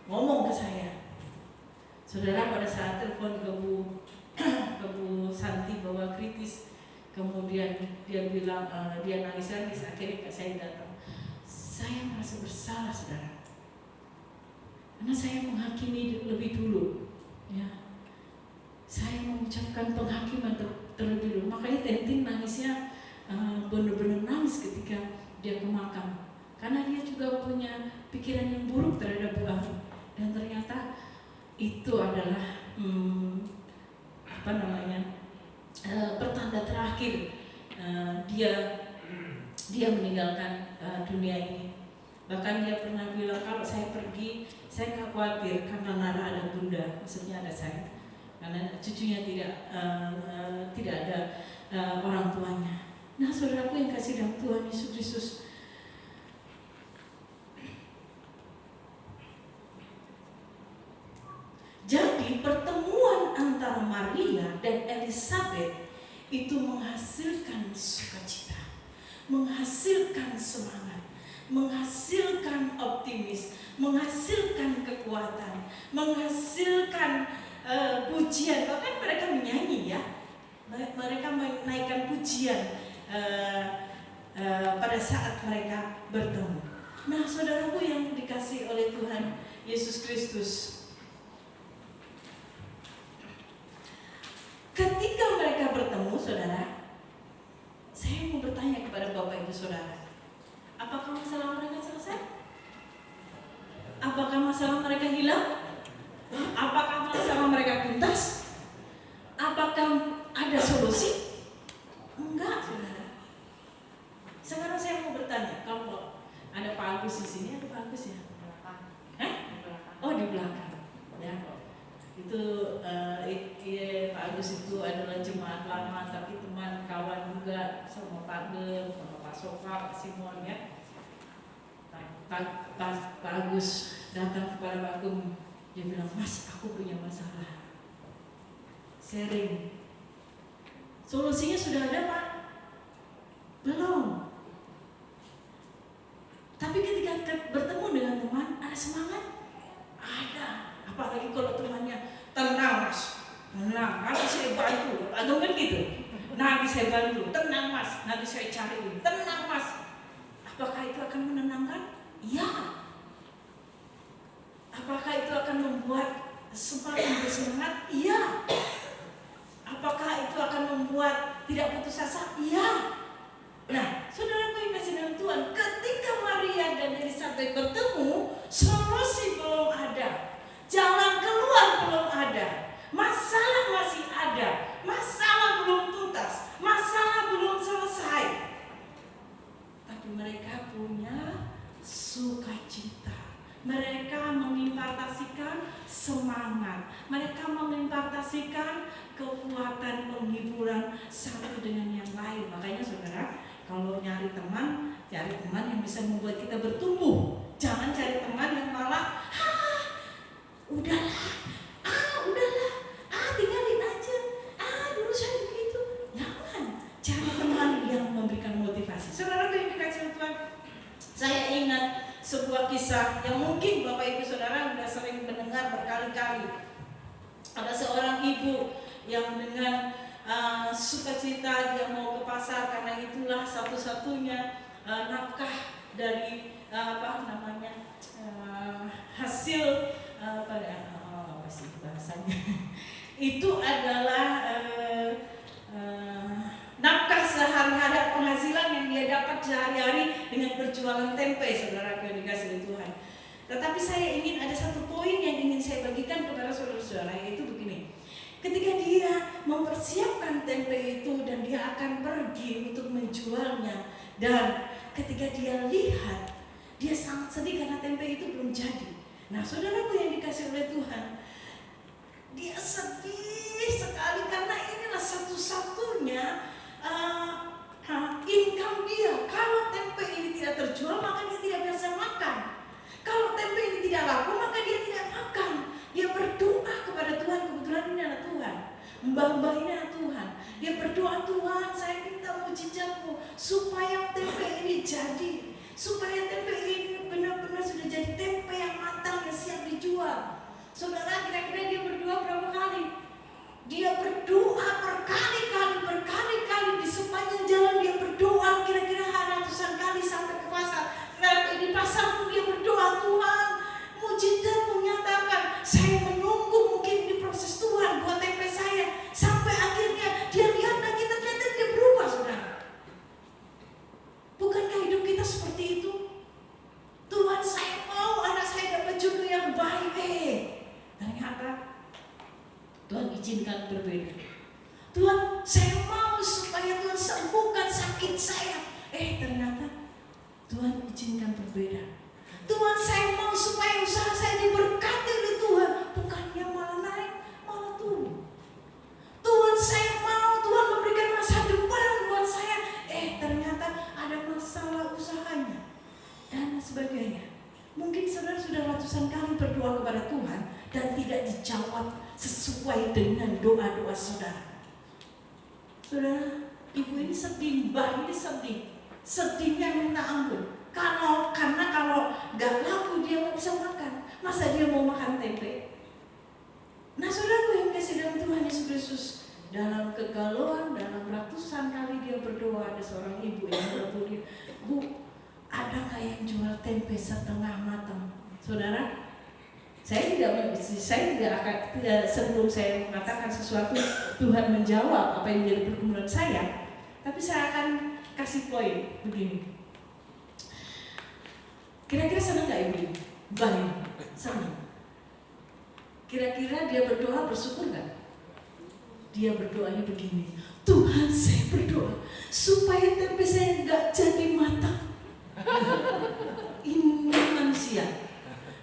Ngomong ke saya. Saudara, pada saat telepon ke Bu Santi bahwa kritis, kemudian dia bilang dia nangis-nangis, akhirnya saya datang. Saya merasa bersalah saudara, karena saya menghakimi lebih dulu ya. Saya mengucapkan penghakiman terlebih dulu. Makanya Tentin nangisnya benar-benar nangis ketika dia ke makam, karena dia juga punya pikiran yang buruk terhadap Bu Ami. Dan ternyata itu adalah pertanda terakhir dia meninggalkan dunia ini. Bahkan dia pernah bilang, kalau saya pergi, saya nggak khawatir karena Nara ada Bunda, maksudnya ada saya, karena cucunya tidak ada orang tuanya. Nah saudaraku yang kasih dalam Tuhan Yesus Kristus, jadi pertemuan antara Maria dan Elizabeth itu menghasilkan sukacita, menghasilkan semangat, menghasilkan optimis, menghasilkan kekuatan, menghasilkan pujian. Bahkan mereka menyanyi ya, mereka menaikkan pujian pada saat mereka bertemu. Nah saudaraku yang dikasih oleh Tuhan Yesus Kristus, ketika mereka bertemu saudara, saya mau bertanya kepada Bapak Ibu Saudara, apakah masalah mereka selesai? Apakah masalah mereka hilang? Apakah masalah mereka tuntas? Apakah ada solusi? Enggak, saudara. Sekarang saya mau bertanya, kalau ada Pak Agus di sini, ada Pak Agus ya? Oh di belakang. Ya. Itu Pak Agus itu adalah jemaat lama, tapi teman kawan juga sama Pak Gem, sama Pak Sofa, Pak Simon ya. Pak Agus datang kepada Pak Gem, dia bilang, Mas, aku punya masalah. Sharing. Solusinya sudah ada Pak? Belum. Tapi ketika bertemu dengan teman, ada semangat? Ada. Apalagi kalau temannya, tenang Mas, tenang, nanti saya bantu. Atau kan gitu, nanti saya bantu, tenang Mas, nanti saya cariin, tenang Mas. Apakah itu akan menenangkan? Iya. Apakah itu akan membuat semakin bersemangat? Iya. Apakah itu akan membuat tidak putus asa? Iya. Nah, saudaraku yang kasih dalam Tuhan, ketika Maria dan Elizabeth bertemu, solusi belum ada, jalan keluar belum ada, masalah masih ada, masalah belum tuntas, masalah belum selesai. Tapi mereka punya sukacita. Mereka mengimpartasikan semangat. Mereka mengimpartasikan kekuatan penghiburan satu dengan yang lain. Makanya saudara, kalau nyari teman yang bisa membuat kita bertumbuh. Jangan cari teman yang malah, udahlah, tinggalin aja, dulu saya begitu. Jangan, cari teman yang memberikan motivasi. Saudara yang dikasih Tuhan, saya ingat sebuah kisah yang mungkin Bapak Ibu Saudara sudah sering mendengar berkali-kali. Ada seorang ibu yang dengan sukacita dia mau ke pasar karena itulah satu-satunya nafkah dari hasil apa sih bahasanya? Itu adalah nafkah sehari-hari, penghasilan yang dia dapat sehari-hari dengan berjualan tempe, saudara yang dikasih oleh Tuhan. Tetapi saya ingin ada satu poin yang ingin saya bagikan kepada saudara-saudara, yaitu begini. Ketika dia mempersiapkan tempe itu dan dia akan pergi untuk menjualnya, dan ketika dia lihat, dia sangat sedih karena tempe itu belum jadi. Nah, saudaraku yang dikasih oleh Tuhan, dia sedih sekali karena inilah satu-satunya income dia. Kalau tempe ini tidak terjual, maka dia tidak bisa makan. Kalau tempe ini tidak laku, maka dia tidak makan. Dia berdoa kepada Tuhan, kebetulan ini adalah Tuhan, mbah-mbah ini adalah Tuhan. Dia berdoa, Tuhan, saya minta mujizat-Mu supaya tempe ini jadi, supaya tempe ini benar-benar sudah jadi tempe yang matang, yang siap dijual. Saudara, kira-kira dia berdoa berapa kali? Dia berdoa berkali-kali di sepanjang jalan. Dia berdoa kira-kira ratusan kali sampai ke pasar. Sampai di pasar pun dia berdoa, Tuhan, mujizat-Mu nyatakan. Saya menunggu mungkin di proses Tuhan buat tempe saya. Sampai akhirnya dia lihat lagi, ternyata dia berubah, saudara. Bukankah hidup kita seperti itu? Tuhan, saya mau anak saya dapat jodoh yang baik. Ternyata Tuhan izinkan berbeda. Tuhan, saya mau supaya Tuhan sembuhkan sakit saya. Ternyata Tuhan izinkan berbeda. Tuhan, saya mau supaya usaha saya diberkati oleh Tuhan, bukannya malah naik, malah turun. Tuhan, saya mau Tuhan memberikan masa depan buat saya. Ternyata ada masalah usahanya dan sebagainya. Mungkin saudara sudah ratusan kali berdoa kepada Tuhan dan tidak dijawab sesuai dengan doa-doa saudara. Saudara, ibu ini sedih, mbak ini sedih. Sedihnya minta ampun. Karena kalau gak laku dia gak bisa makan. Masa dia mau makan tempe? Nah, saudaraku yang kasih dalam Tuhan Yesus Kristus, dalam kegalauan, dalam ratusan kali dia berdoa, ada seorang ibu yang berdoa, Bu, ada nggak yang jual tempe setengah matang? Saudara, saya tidak akan sebelum saya mengatakan sesuatu Tuhan menjawab apa yang menjadi pergumulan saya, tapi saya akan kasih poin begini. Kira-kira senang nggak ibu? Baik, senang. Kira-kira dia berdoa bersyukur nggak? Dia berdoanya begini, Tuhan, saya berdoa supaya tempe saya nggak jadi matang. Ini manusia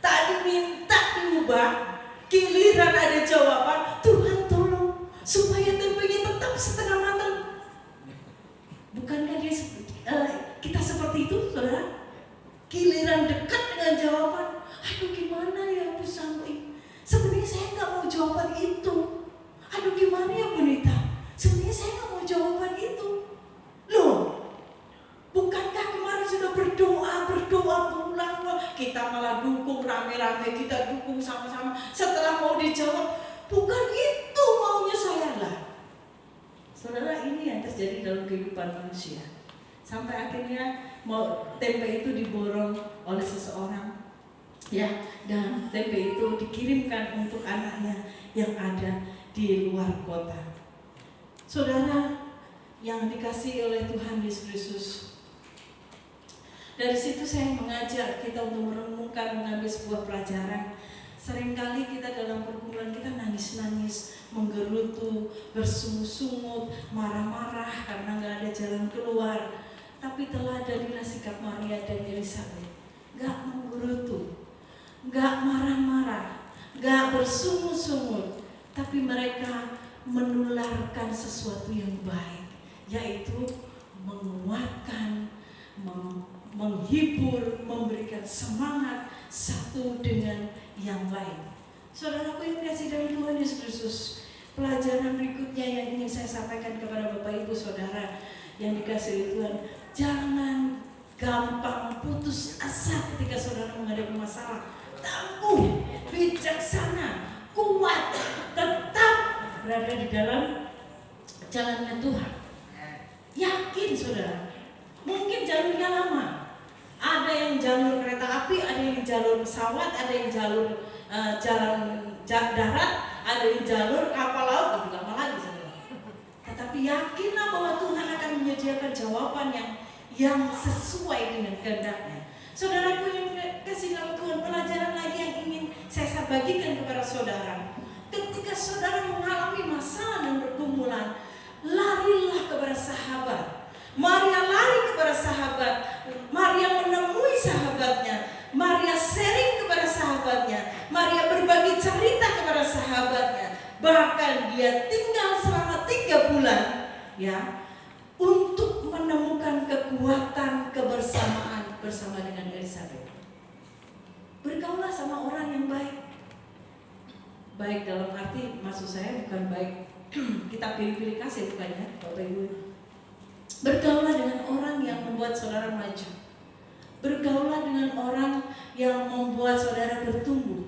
tadi minta diubah, giliran ada jawaban, Tuhan tolong supaya tempenya tetap setengah matang. Bukankah kita seperti itu, saudara? Giliran dekat dengan jawaban, aduh gimana ya Bu Santi, sebenarnya saya nggak mau jawaban itu. Aduh gimana ya Bu Nita, sebenarnya saya nggak mau jawaban itu. Loh, bukankah kemarin sudah berdoa pulang, kita malah dukung rame-rame, kita dukung sama-sama. Setelah mau dijawab, bukan itu maunya saya lah. Saudara, ini yang terjadi dalam kehidupan manusia. Sampai akhirnya tempe itu diborong oleh seseorang, ya, dan tempe itu dikirimkan untuk anaknya yang ada di luar kota. Saudara yang dikasihi oleh Tuhan Yesus Kristus, dari situ saya mengajak kita untuk merenungkan, mengambil sebuah pelajaran. Seringkali kita dalam pergumulan kita nangis-nangis, menggerutu, bersungut-sungut, marah-marah karena gak ada jalan keluar. Tapi teladanilah sikap Maria dan Elizabeth. Gak menggerutu, gak marah-marah, gak bersungut-sungut, tapi mereka menularkan sesuatu yang baik, yaitu menguatkan, menghibur, memberikan semangat satu dengan yang lain. Saudaraku yang dikasihi dalam Tuhan Yesus Kristus, pelajaran berikutnya yang ingin saya sampaikan kepada Bapak Ibu Saudara yang dikasihi Tuhan, jangan gampang putus asa ketika saudara menghadapi masalah. Tangguh, bijaksana, kuat, tetap berada di dalam jalannya Tuhan. Yakin saudara, mungkin jalurnya lama, ada jalur pesawat, ada yang jalur darat, ada yang jalur kapal laut, lebih lama lagi saudara. Tetapi yakinlah bahwa Tuhan akan menyediakan jawaban yang sesuai dengan kehendaknya. Saudaraku yang kasih dalam Tuhan, pelajaran lagi yang ingin saya bagikan kepada saudara. Ketika saudara mengalami masalah dan pergumulan, larilah kepada sahabat. Maria lari kepada sahabat. Maria menemui sahabatnya. Maria sharing kepada sahabatnya. Maria berbagi cerita kepada sahabatnya. Bahkan dia tinggal selama 3 bulan, ya, untuk menemukan kekuatan kebersamaan bersama dengan Elizabeth. Bergaulah sama orang yang baik. Baik dalam arti, maksud saya bukan baik kita pilih-pilih kasih, bukan ya, Bapak Ibu. Bergaulah dengan orang yang membuat saudara maju. Bergaulah dengan orang yang membuat saudara bertumbuh.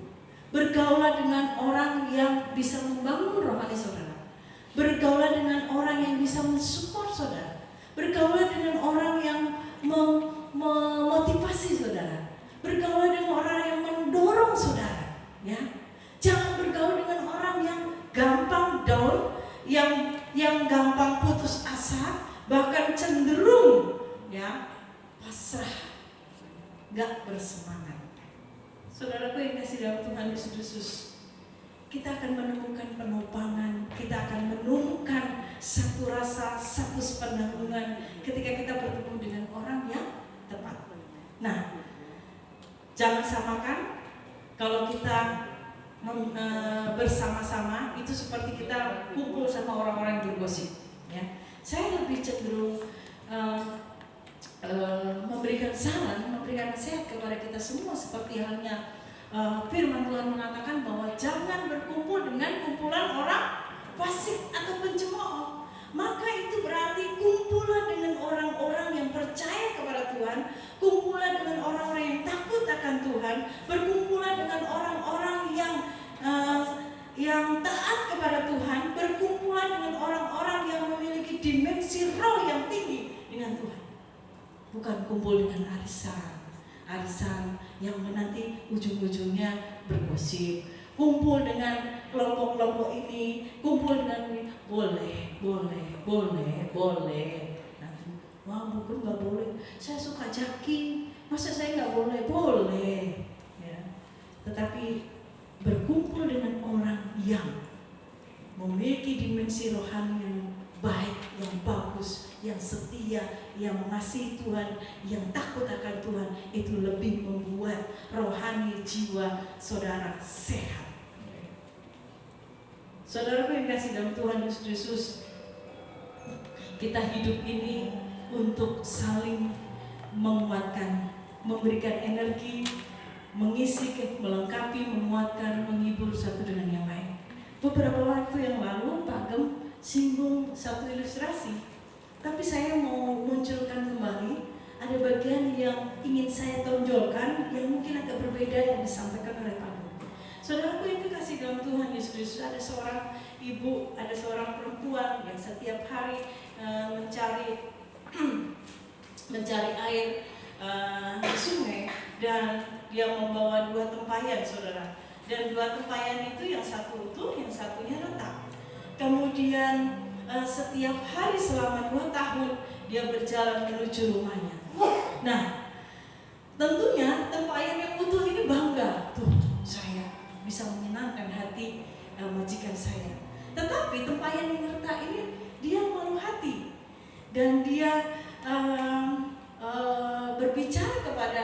Bergaulah dengan orang yang bisa membangun rohani saudara. Bergaulah dengan orang yang bisa mensupport saudara. Bergaulah dengan orang yang memotivasi saudara. Bergaulah dengan orang yang mendorong saudara, ya. Jangan bergaul dengan orang yang gampang down, yang gampang putus asa, bahkan cenderung, ya, pasrah, gak bersemangat. Saudaraku yang kasih dalam Tuhan Yesus, kita akan menemukan penopangan, kita akan menemukan satu rasa, satu sepenanggungan ketika kita bertemu dengan orang yang tepat. Nah, jangan samakan kalau kita bersama-sama itu seperti kita kumpul sama orang-orang yang bergosip, ya. Saya lebih cenderung memberikan saran, memberikan nasihat kepada kita semua seperti halnya firman Tuhan mengatakan bahwa jangan berkumpul dengan kumpulan orang fasik atau pencemooh. Maka itu berarti kumpulan dengan orang-orang yang percaya kepada Tuhan, kumpulan dengan orang-orang yang takut akan Tuhan, berkumpulan dengan orang-orang yang taat kepada Tuhan, berkumpulan dengan orang-orang yang memiliki dimensi roh yang tinggi dengan Tuhan. Bukan kumpul dengan arisan yang nanti ujung-ujungnya bergosip. Kumpul dengan kelompok-kelompok ini, kumpul dengan ini, boleh. Nanti, wah bukan nggak boleh. Saya suka jaki, masa saya nggak boleh? Boleh. Ya. Tetapi berkumpul dengan orang yang memiliki dimensi rohani yang baik, yang bagus, yang setia, yang mengasihi Tuhan, yang takut akan Tuhan, itu lebih membuat rohani jiwa saudara sehat. Saudaraku yang kasih dalam Tuhan Yesus, kita hidup ini untuk saling menguatkan, memberikan energi, mengisi, melengkapi, menguatkan, menghibur satu dengan yang lain. Beberapa waktu yang lalu Pak Gem singgung satu ilustrasi, tapi saya mau munculkan kembali. Ada bagian yang ingin saya tonjolkan yang mungkin agak berbeda yang disampaikan oleh Pak Gem. Saudaraku yang kekasih dalam Tuhan Yesus Kristus, ada seorang ibu, ada seorang perempuan yang setiap hari mencari air di sungai, dan dia membawa 2 tempayan, saudara. Dan 2 tempayan itu yang satu utuh, yang satunya retak. Kemudian setiap hari selama 2 tahun dia berjalan menuju rumahnya. Nah, tentunya tempayan yang utuh ini bangga, tuh saya bisa menyenangkan hati majikan saya. Tetapi tempayan yang retak ini dia malu hati, dan dia berbicara kepada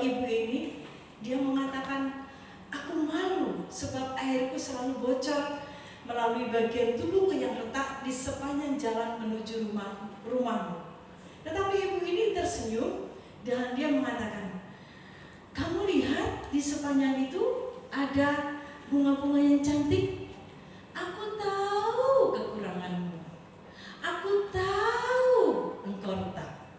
ibu ini. Dia mengatakan, aku malu sebab airku selalu bocor melalui bagian tubuhku yang retak di sepanjang jalan menuju rumahmu. Tetapi ibu ini tersenyum dan dia mengatakan, kamu lihat di sepanjang itu ada bunga-bunga yang cantik. Aku tahu kekuranganmu. Aku tahu engkau retak.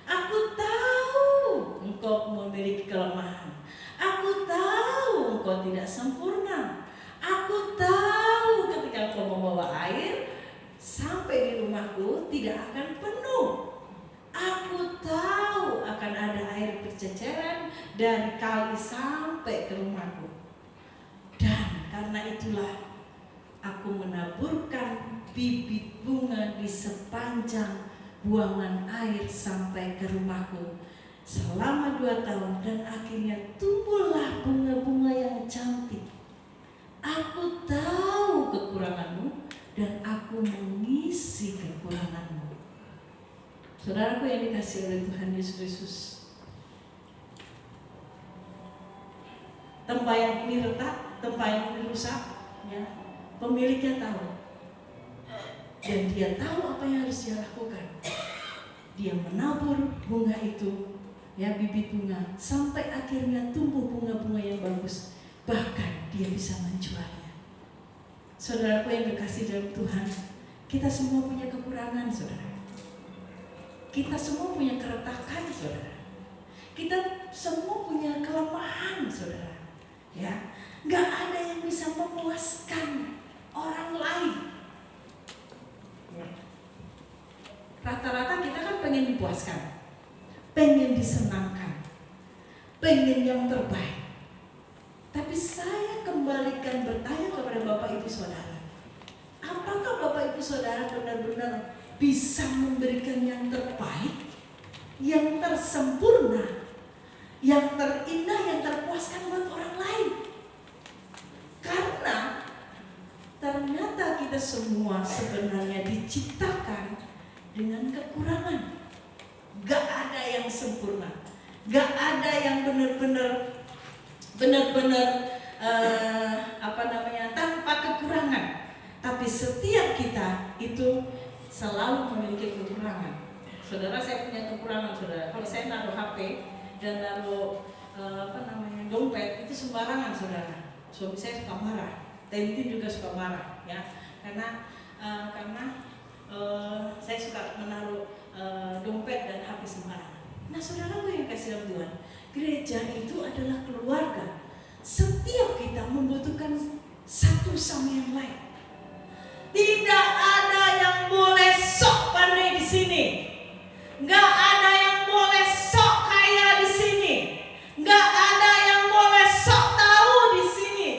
Aku tahu engkau memiliki kelemahan. Aku tahu engkau tidak sempurna. Aku tahu ketika engkau membawa air sampai di rumahku tidak akan penuh. Aku tahu akan ada air berceceran dari kali sampai ke rumahku. Dan karena itulah aku menaburkan bibit bunga di sepanjang buangan air sampai ke rumahku selama 2 tahun, dan akhirnya tumbuhlah bunga-bunga yang cantik. Aku tahu kekuranganmu dan aku mengisi kekuranganmu. Saudaraku yang dikasihi oleh Tuhan Yesus Kristus, tempayan ini retak, tempayan ini rusak, ya. Pemiliknya tahu, dan dia tahu apa yang harus dia lakukan. Dia menabur bunga itu, ya, bibit bunga, sampai akhirnya tumbuh bunga-bunga yang bagus. Bahkan dia bisa menjualnya. Saudaraku yang terkasih dalam Tuhan, kita semua punya kekurangan, saudara. Kita semua punya keretakan, saudara. Kita semua punya kelemahan, saudara. Ya, nggak ada yang bisa memuaskan orang lain. Ya. Rata-rata kita kan pengen dipuaskan, pengen disenangkan, pengen yang terbaik. Tapi saya kembalikan bertanya kepada Bapak Ibu Saudara, apakah Bapak Ibu Saudara benar-benar bisa memberikan yang terbaik, yang tersempurna, yang terindah, yang terpuaskan buat orang lain? Karena ternyata kita semua sebenarnya diciptakan dengan kekurangan. Gak ada yang sempurna, gak ada yang benar-benar tanpa kekurangan. Tapi setiap kita itu selalu memiliki kekurangan. Saudara, saya punya kekurangan, saudara. Kalau saya naruh HP dan naruh dompet itu sembarangan, saudara. Suami saya suka marah, Tentin juga suka marah, ya, karena saya suka menaruh dompet dan HP sembarangan. Nah, saudara yang kasih dalam Tuhan, gereja itu adalah keluarga. Setiap kita membutuhkan satu sama yang lain. Tidak ada yang boleh sok pandai di sini. Nggak ada yang boleh sok kaya di sini. Nggak ada yang boleh sok tahu di sini.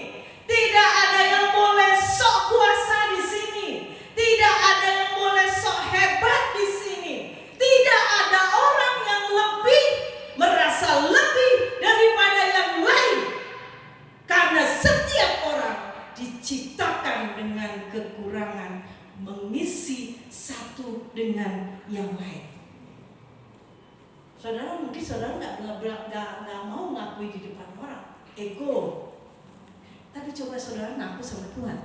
Tidak ada yang boleh sok kuasa di sini. Tidak ada yang boleh sok hebat di sini. Tidak ada orang yang lebih merasa lebih daripada yang lain. Karena setiap orang diciptakan dengan kekurangan, mengisi satu dengan yang lain. Saudara, mungkin saudara nggak mau ngakui di depan orang, ego. Tapi coba saudara ngaku sama Tuhan.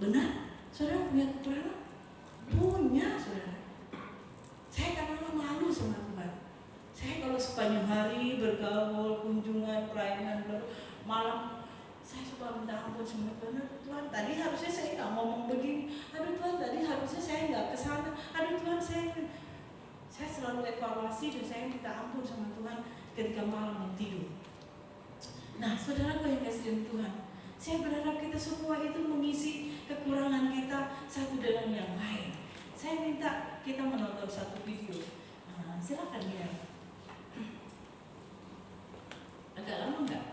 Benar, saudara punya kekurangan? Punya, saudara. Saya kadang-kadang malu sama Tuhan. Saya kalau sepanjang hari bergaul, kunjungan, pelayanan, malam, saya suka minta ampun sama Tuhan. Tuhan, tadi harusnya saya nggak ngomong begini. Aduh Tuhan, tadi harusnya saya nggak kesana. Aduh Tuhan, saya selalu evaluasi dan saya minta ampun sama Tuhan ketika malam mau tidur. Nah, saudara yang kasih dalam Tuhan, saya berharap kita semua itu mengisi kekurangan kita satu dengan yang lain. Saya minta kita menonton satu video. Silakan ya. Agak lama nggak?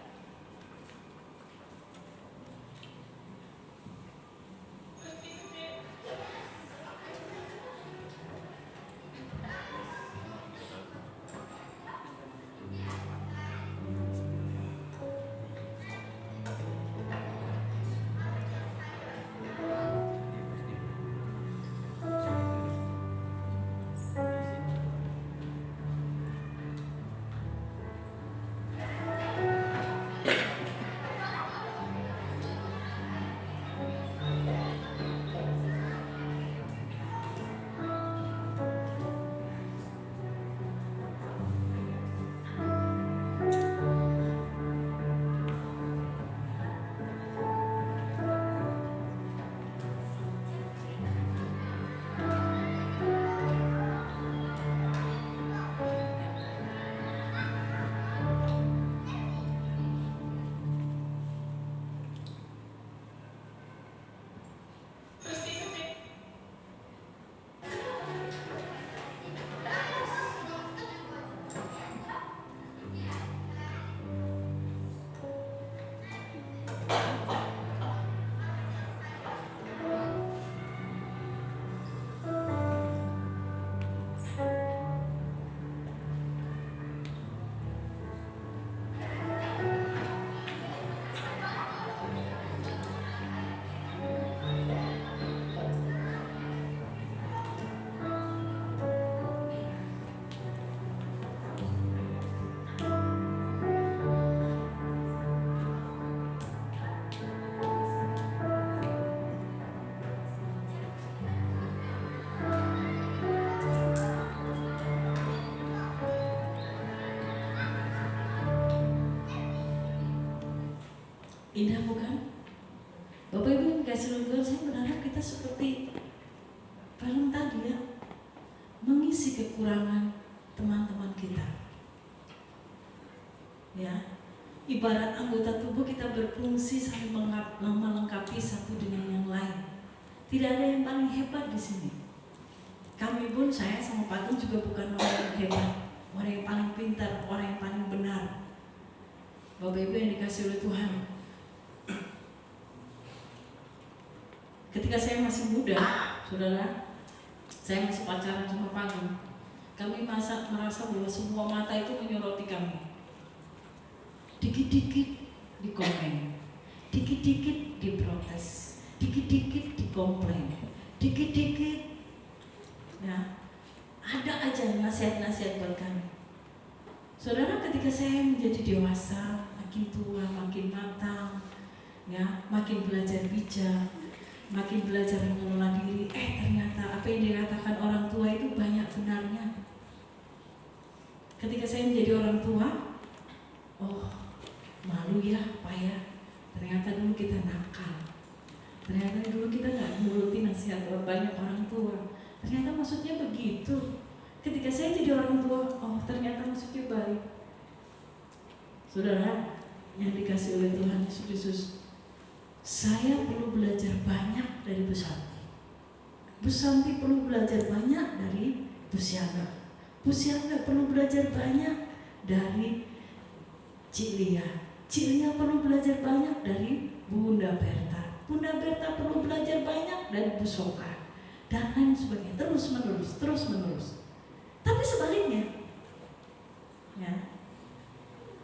Indah bukan? Bapak Ibu yang dikasih oleh Tuhan, saya berharap kita seperti film tadi ya, mengisi kekurangan teman-teman kita. Ya, ibarat anggota tubuh kita berfungsi saling melengkapi satu dengan yang lain. Tidak ada yang paling hebat di sini. Kami pun, saya sama Pak Tung juga bukan orang yang hebat, orang yang paling pintar, orang yang paling benar. Bapak Ibu yang dikasih oleh Tuhan, ketika saya masih muda, saudara, saya masih pacaran sama Pak Tung, kami merasa bahwa semua mata itu menyoroti kami. Dikit-dikit dikomen, dikit-dikit diprotes, dikit-dikit dikomplain, dikit-dikit ya, ada aja nasihat-nasihat buat kami. Saudara, ketika saya menjadi dewasa, makin tua, makin matang, ya, makin belajar bijak, makin belajar mengelola diri, ternyata apa yang dikatakan orang tua itu banyak benarnya. Ketika saya menjadi orang tua, oh, malu ya, Pak ya. Ternyata dulu kita nakal. Ternyata dulu kita nggak nuruti nasihat banyak orang tua. Ternyata maksudnya begitu. Ketika saya jadi orang tua, oh ternyata maksudnya baik. Saudara yang dikasih oleh Tuhan Yesus Kristus, saya perlu belajar banyak dari Bu Santi. Bu Santi perlu belajar banyak dari Bu Siana. Bu Siana perlu belajar banyak dari Cik Lia. Cik Lia perlu belajar banyak dari Bunda Berta. Bunda Berta perlu belajar banyak dari Bu Soka, dan lain sebagainya. Terus menerus. Tapi sebaliknya, ya,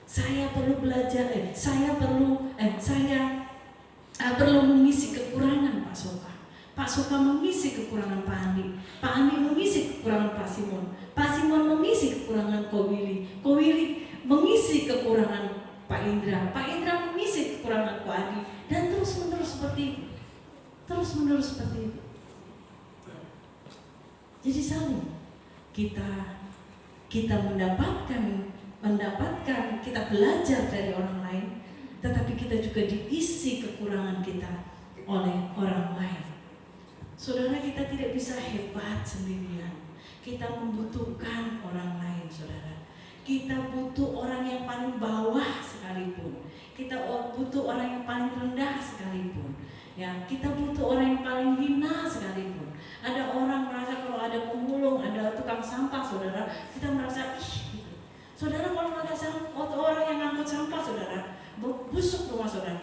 saya perlu belajar. Saya perlu mengisi kekurangan Pak Soka. Pak Soka mengisi kekurangan Pak Andi. Pak Andi mengisi kekurangan Pak Simon. Pak Simon mengisi kekurangan Ko Willy. Ko Willy mengisi kekurangan Pak Indra. Pak Indra mengisi kekurangan Pak Andi. Dan terus menerus seperti itu. Jadi saling kita mendapatkan, kita belajar dari orang lain, tetapi kita juga diisi kekurangan kita oleh orang lain. Saudara, kita tidak bisa hebat sendirian. Kita membutuhkan orang lain, saudara. Kita butuh orang yang paling bawah sekalipun. Kita butuh orang yang paling rendah sekalipun. Ya, kita butuh orang yang paling hina sekalipun. Ada orang merasa kalau ada pemulung, ada tukang sampah, saudara, kita merasa gitu. Saudara, kalau ada orang yang ngangkut sampah, saudara, busuk rumah saudara.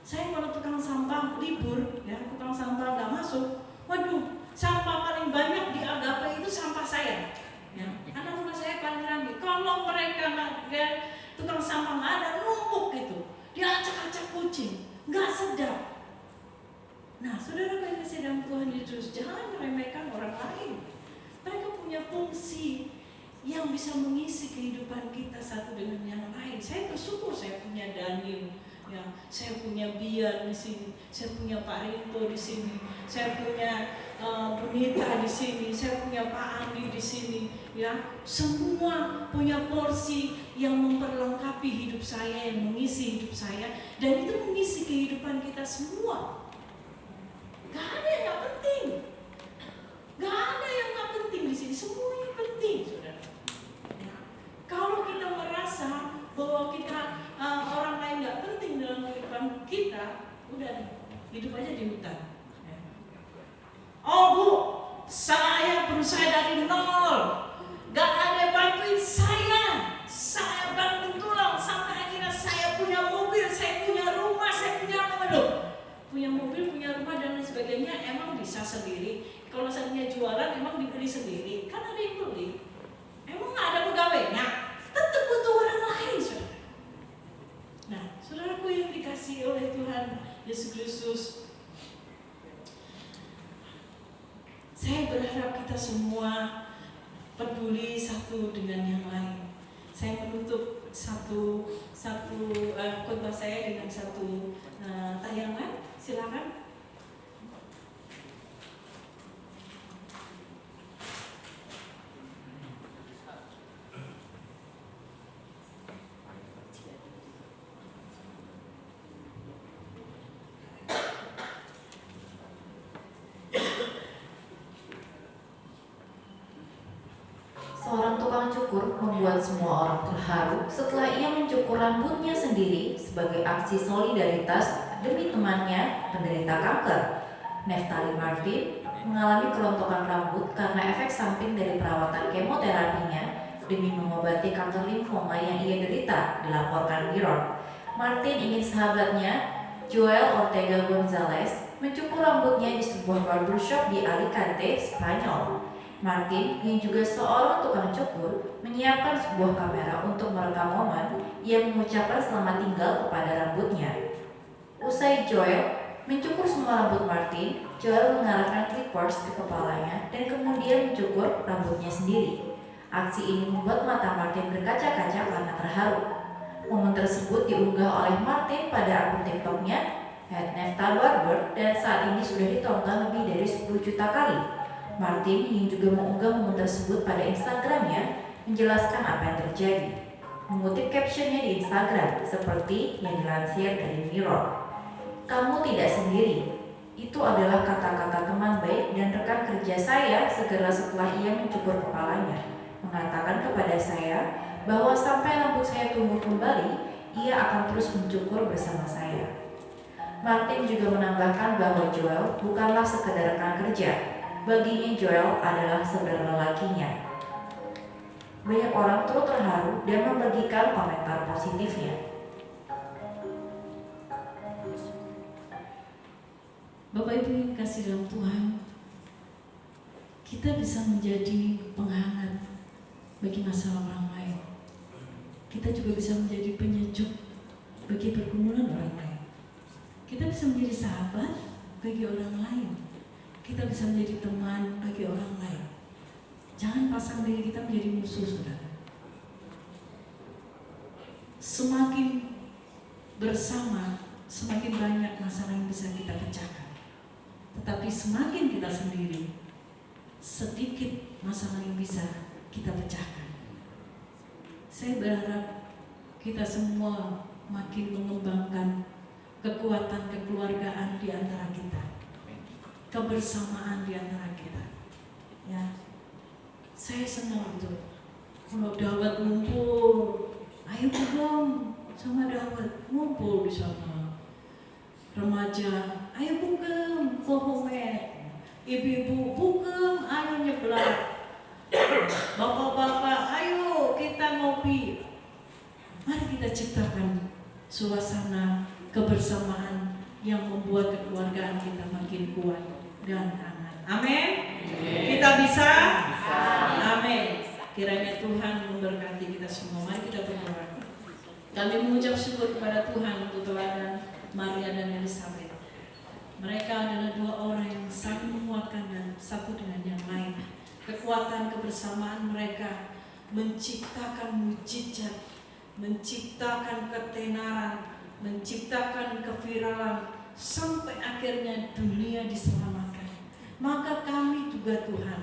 Saya kalau tukang sampah libur, ya, tukang sampah nggak masuk, waduh, sampah paling banyak di Agape itu sampah saya. Ya, karena rumah saya paling ramai. Kalau mereka nggak, tukang sampah nggak ada, numpuk gitu, diacak-acak kucing, nggak sedap. Nah, saudara yang kasih dalam Tuhan Yesus, jangan meremehkan orang lain. Mereka punya fungsi yang bisa mengisi kehidupan kita satu dengan yang lain. Saya bersyukur saya punya Daniel, ya, saya punya Bian di sini, saya punya Pak Rinto di sini, saya punya Bunita di sini, saya punya Pak Andi di sini, ya. Semua punya porsi yang memperlengkapi hidup saya, yang mengisi hidup saya, dan itu mengisi kehidupan kita semua. Gak ada yang gak penting. Gak ada yang gak penting di sini. Semuanya penting, saudara. Ya. Kalau kita merasa bahwa kita orang lain gak penting dalam kehidupan kita, udah deh, hidup aja di hutan. Ya. Oh Bu, saya berusaha dari nol. Gak ada yang bantuin saya. Saya bangun tulang sampai akhirnya saya punya mobil, saya punya rumah, saya punya apa dong? Punya mobil, punya rumah dan lain sebagainya, emang bisa sendiri. Kalau misalnya jualan emang dibeli sendiri, kan ada yang beli. Emang nggak ada pegawainya, tetap butuh orang lain, saudara. Nah, saudaraku yang dikasih oleh Tuhan Yesus Kristus, saya berharap kita semua peduli satu dengan yang lain. Saya menutup satu khotbah saya dengan satu tayangan. Silakan. seorang tukang cukur membuat semua orang terharu setelah ia mencukur rambutnya sendiri sebagai aksi solidaritas demi temannya penderita kanker. Neftali Martin mengalami kerontokan rambut karena efek samping dari perawatan kemoterapinya demi mengobati kanker limfoma yang ia derita, dilaporkan Mirror. Martin ingin sahabatnya, Joel Ortega Gonzalez, mencukur rambutnya di sebuah barbershop di Alicante, Spanyol. Martin, yang juga seorang tukang cukur, menyiapkan sebuah kamera untuk merekam momen ia mengucapkan selamat tinggal kepada rambutnya. Usai Joel mencukur semua rambut Martin, Joel mengarahkan clippers ke kepalanya dan kemudian mencukur rambutnya sendiri. Aksi ini membuat mata Martin berkaca-kaca karena terharu. Momen tersebut diunggah oleh Martin pada akun TikTok-nya @neftalbarber dan saat ini sudah ditonton lebih dari 10 juta kali. Martin yang juga mengunggah momen tersebut pada Instagramnya menjelaskan apa yang terjadi. Mengutip captionnya di Instagram seperti yang dilansir dari Mirror. "Kamu tidak sendiri." Itu adalah kata-kata teman baik dan rekan kerja saya segera setelah ia mencukur kepalanya. Mengatakan kepada saya bahwa sampai rambut saya tumbuh kembali, ia akan terus mencukur bersama saya. Martin juga menambahkan bahwa Joel bukanlah sekedar rekan kerja. Baginya Joel adalah saudara lelakinya. Banyak orang turut terharu dan membagikan komentar positifnya. Bapak Ibu yang kasih dalam Tuhan, kita bisa menjadi penghangat bagi masalah orang lain. Kita juga bisa menjadi penyejuk bagi pergumulan orang lain. Kita bisa menjadi sahabat bagi orang lain. Kita bisa menjadi teman bagi orang lain. Jangan pasang diri kita menjadi musuh, saudara. Semakin bersama, semakin banyak masalah yang bisa kita pecahkan. Tetapi semakin kita sendiri, sedikit masalah yang bisa kita pecahkan. Saya berharap kita semua makin mengembangkan kekuatan kekeluargaan di antara kita, kebersamaan di antara kita. Ya, saya senang itu. Kalau Dawat ngumpul, ayo dong sama Dawat ngumpul di sana. Remaja, ayo bukem pohomet. Ibu-ibu bukem, ayo nyeblak. Bapak-bapak, ayo kita ngopi. Mari kita ciptakan suasana kebersamaan yang membuat kekeluargaan kita makin kuat dan hangat. Amin. Kita bisa? Amin. Kiranya Tuhan memberkati kita semua. Mari kita berdoa. Kami mengucap syukur kepada Tuhan untuk teladan Maria dan Elizabeth. Mereka adalah dua orang yang saling menguatkan dan satu dengan yang lain. Kekuatan kebersamaan mereka menciptakan mujizat, menciptakan ketenaran, menciptakan keviralan sampai akhirnya dunia diselamatkan. Maka kami juga Tuhan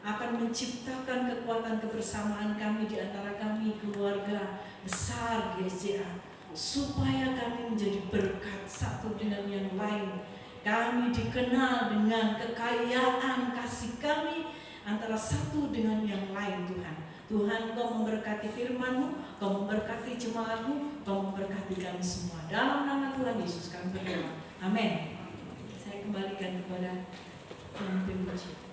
akan menciptakan kekuatan kebersamaan kami di antara kami keluarga besar GCA, supaya kami menjadi berkat satu dengan yang lain. Kami dikenal dengan kekayaan kasih kami antara satu dengan yang lain. Tuhan, Kau memberkati firman-Mu, Kau memberkati jemaat-Mu, Kau memberkati kami semua. Dalam nama Tuhan Yesus kami berdoa. Amin. Saya kembalikan kepada Tuhan Pemuji.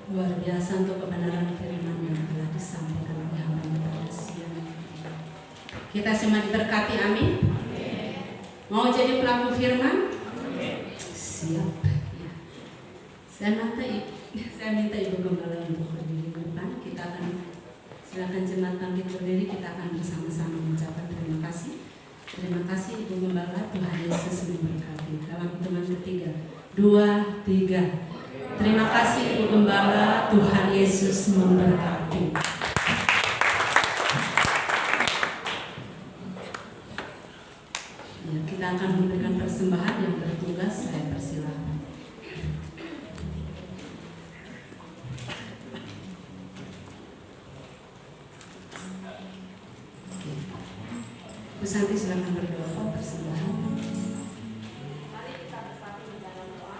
Luar biasa untuk kebenaran firman yang telah disampaikan oleh hamba pada siang ini. Kita semua diberkati, amin. Mau jadi pelaku firman? Siap. Ya. Saya minta Ibu Gembala untuk berdiri ke depan. Kita akan silakan jemaat bangkit berdiri. Kita akan bersama-sama mengucapkan terima kasih. Terima kasih Ibu Gembala. Tuhan Yesus memberkati. Dalam hitungan ketiga, 2, 3. Terima kasih Ibu Gembala, Tuhan Yesus memberkati. Ya, kita akan memberikan persembahan yang bertugas, saya persilakan. Bu Santi silakan berdoa persembahan. Mari kita bersatu di dalam doa.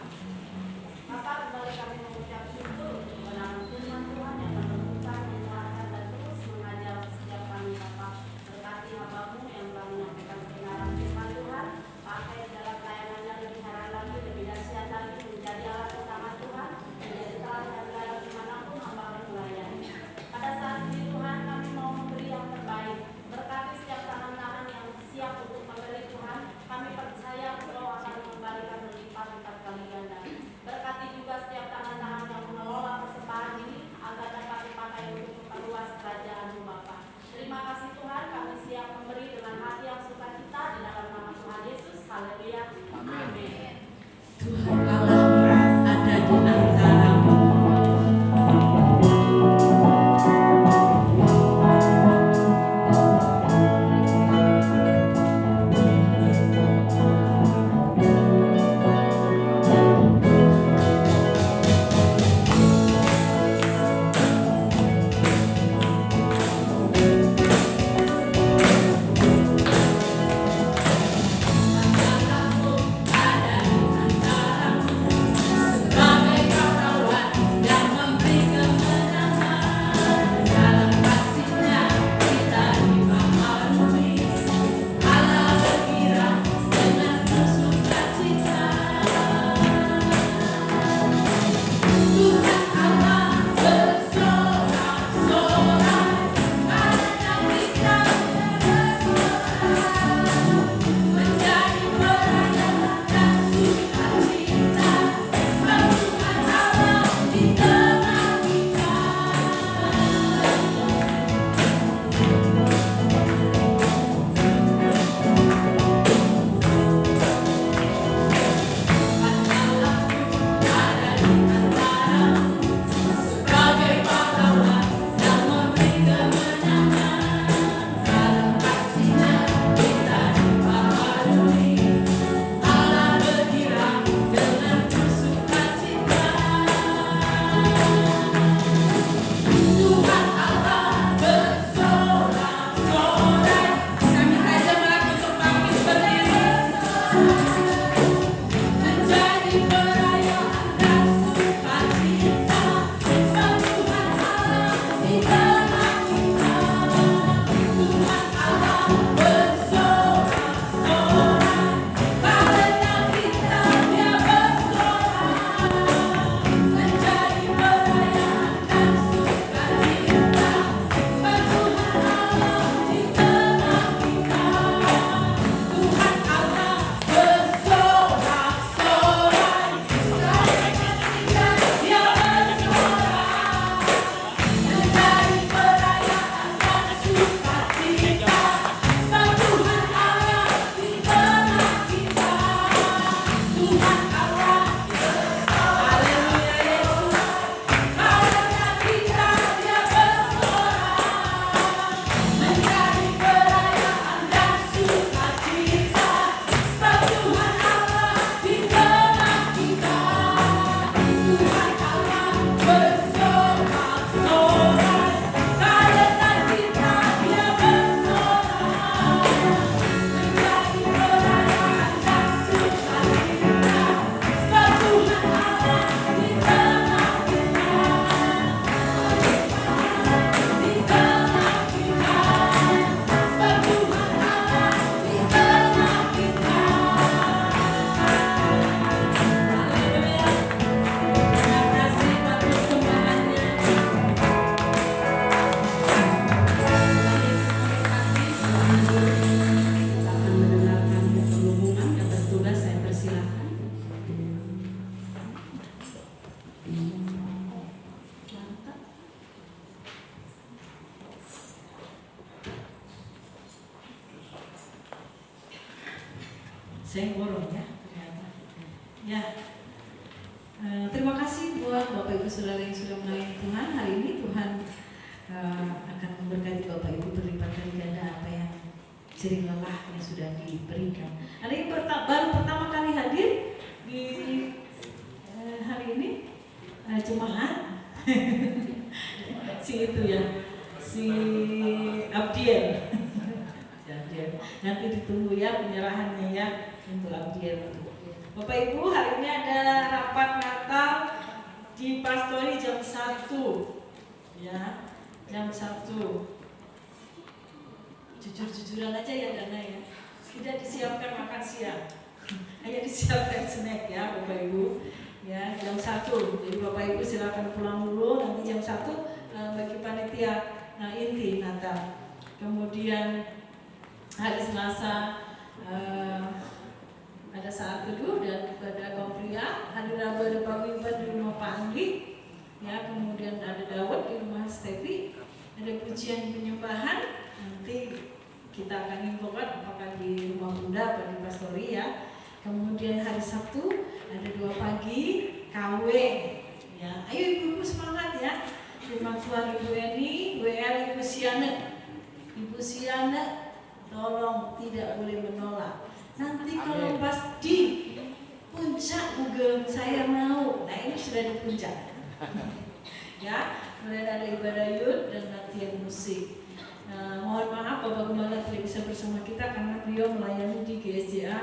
Bapak, kembali kami mengucap syukur untuk kebenaran firman Tuhan yang menemukan, menguatkan dan terus mengajar setiap kami. Bapak, berkati hamba-Mu yang telah menyampaikan kebenaran firman Tuhan, pakai dalam pelayanannya lebih heran lagi, lebih dahsyat lagi, menjadi alat utama Tuhan, menjadi terang dan terang dimanapun hamba melayani. Pada saat ini Tuhan, kami mau memberi yang terbaik. Berkati setiap tangan-tangan yang siap untuk memberi Tuhan. Kami percaya Engkau akan mengembalikan berlipat-lipat kali ganda. Berkati juga setiap tangan-tangan yang mengelola persembahan ini agar dapat dipakai untuk memperluas kerajaan-Mu Bapa. Terima kasih Tuhan, kami siap memberi dengan hati yang sukacita di dalam nama Tuhan Yesus. Haleluya. Amin. Tuhan Allah ada di antara-Mu. Saya borong ya ternyata. Ya, terima kasih buat Bapak Ibu Saudara yang sudah melayani Tuhan. Hari ini Tuhan akan memberkati Bapak Ibu berlipat kali ganda apa yang jerih lelah yang sudah diberikan. Ada yang baru pertama kali hadir di hari ini jemaat si itu ya, si Abdiel. Nanti ditunggu ya penyerahannya ya untuk Abdiel. Bapak Ibu, hari ini ada rapat Natal di Pastori jam 1 ya, jam 1. Jujur-jujuran aja ya Dana ya, tidak disiapkan makan siang, hanya disiapkan snack ya Bapak Ibu ya, jam 1. Jadi Bapak Ibu silakan pulang dulu, nanti jam 1 bagi panitia inti Natal. Kemudian hari Selasa ada saat teduh dan pada Kompria. Hari Rabu ada paguyuban di rumah Pak Andi ya, kemudian ada Dawud di rumah Stepi, ada pujian penyembahan. Nanti kita akan infokan apakah di rumah Bunda atau di Pastori ya. Kemudian hari Sabtu ada 2 pagi KW ya. Ayo ibu-ibu semangat ya. Terima kasih Ibu Eni, WL Ibu Siana. Ibu Siana tolong tidak boleh menolak. Nanti kalau pas di puncak Google saya mau. Nah ini sudah di puncak. Ya, kemudian ada ibadah yud dan latihan musik. Mohon maaf Bapak Gembala tidak bisa bersama kita karena beliau melayani di GSJA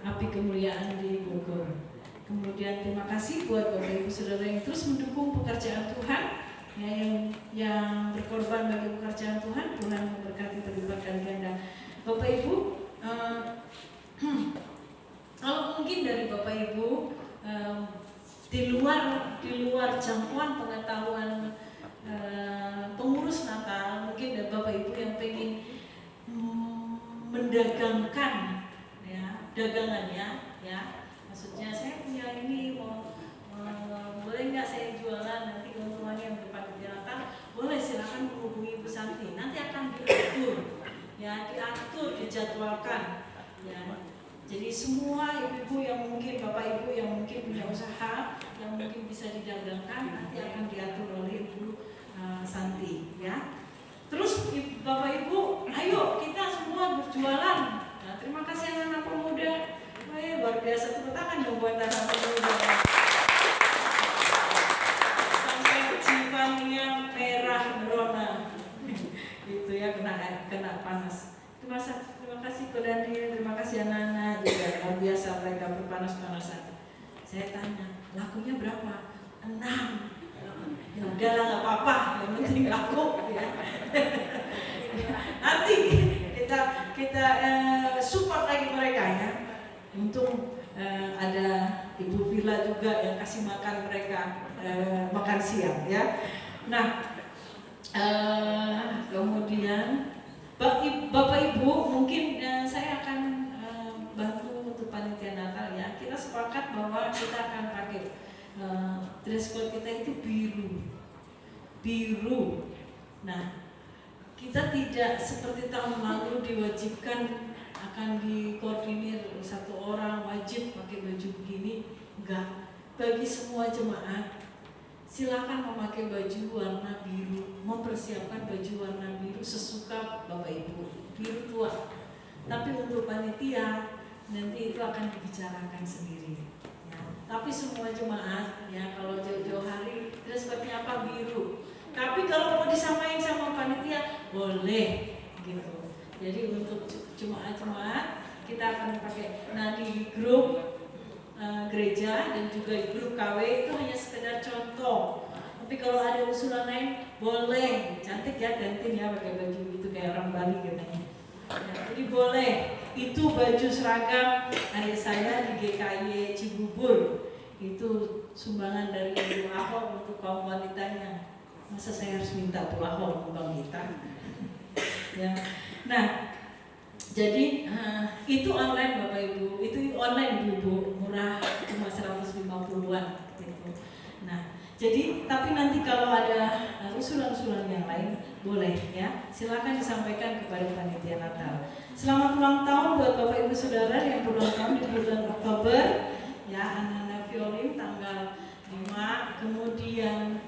Api Kemuliaan di Bogor. Kemudian terima kasih buat Bapak Ibu Saudara yang terus mendukung pekerjaan Tuhan ya, yang berkorban bagi pekerjaan Tuhan. Tuhan memberkati berlipat kali ganda. Bapak Ibu, kalau mungkin dari Bapak Ibu di luar jangkauan pengetahuan pengurus Natal, mungkin dari Bapak Ibu yang pengen mendagangkan ya, dagangannya ya, maksudnya saya punya ini mau boleh nggak saya jualan, nanti keuntungannya yang berpanitia Natal, boleh silakan menghubungi Bu Santi, nanti akan diatur ya, dijadwalkan ya. Jadi semua ibu-ibu yang mungkin, bapak ibu yang mungkin punya usaha yang mungkin bisa didagangkan nanti akan diatur oleh Ibu Santi ya. Terus bapak ibu, ayo kita semua berjualan. Nah, terima kasih anak-anak pemuda. Wah, luar biasa, tepuk tangan dong buat anak pemuda. Sampai jiwanya merah merona, gitu ya, kena panas. Terima kasih Kodani, terima kasih anak-anak juga, luar biasa mereka berpanas-panasan. Saya tanya, lakunya berapa? 6. Ya udahlah nggak apa-apa, yang penting laku ya. Nanti kita support lagi mereka ya. Untung ada Ibu Villa juga yang kasih makan mereka makan siang ya. Nah, kemudian Bapak Ibu, mungkin saya akan bantu untuk panitia Natal ya. Kita sepakat bahwa kita akan pakai dress code kita itu biru. Nah, kita tidak seperti tahun lalu diwajibkan akan dikoordinir satu orang wajib pakai baju begini. Enggak, bagi semua jemaat silakan memakai baju warna biru, mempersiapkan baju warna biru sesuka Bapak Ibu, biru tua. Tapi untuk panitia nanti itu akan dibicarakan sendiri. Ya. Tapi semua jemaat ya, kalau jauh-jauh hari dress code-nya apa biru. Tapi kalau mau disamain sama panitia boleh gitu. Jadi untuk jemaat-jemaat kita akan pakai. Nah di grup gereja dan juga grup KW itu hanya sekedar contoh. Tapi kalau ada usulan lain boleh, cantik ya gantiin ya pakai baju itu kayak orang Bali katanya. Ya, jadi boleh. Itu baju seragam ayah saya di GKY Cibubur. Itu sumbangan dari Ibu Ahok untuk kaum wanitanya. Masa saya harus minta Bu Ahok nyumbang kita? Ya. Nah, jadi itu online Bapak Ibu, itu online Ibu, murah cuma 150-an gitu. Nah, jadi tapi nanti kalau ada usulan-usulan yang lain boleh ya, silakan disampaikan kepada panitia Natal. Selamat ulang tahun buat Bapak Ibu Saudara yang berulang tahun di bulan Oktober ya, anak-anak violin tanggal 5, kemudian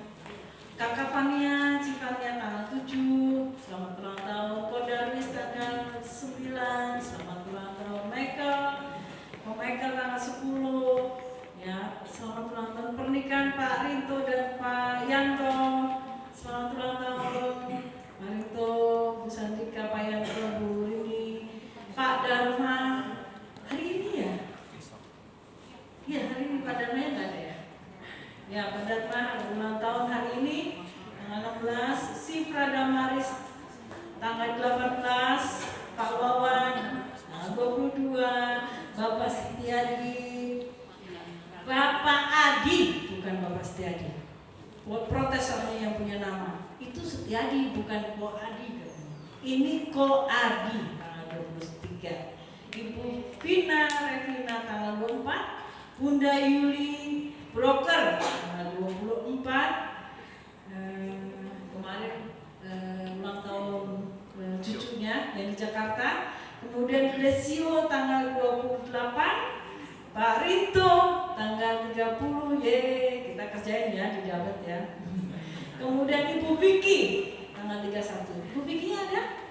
Kakapannya, Cikanya tanggal 7, selamat ulang tahun Kodarwis tanggal 9, selamat ulang tahun Michael tanggal 10 ya, selamat ulang tahun pernikahan Pak Rinto dan Pak Yanto, selamat ulang tahun Pak Rinto, Bu Sandika, Pak Yanto, Bu Rini, Pak protes orangnya yang punya nama. Itu Setiadi, bukan Ko Adi. Ini Ko Adi tanggal 23. Ibu Vina Revina tanggal 24. Bunda Yuli Broker tanggal 24. Kemarin ulang tahun cucunya yang di Jakarta. Kemudian Lesio tanggal 28. Pak Rito tanggal 30, kita kerjain ya di Jabat ya. Kemudian Ibu Vicky tanggal 31. Ibu Vicky ada?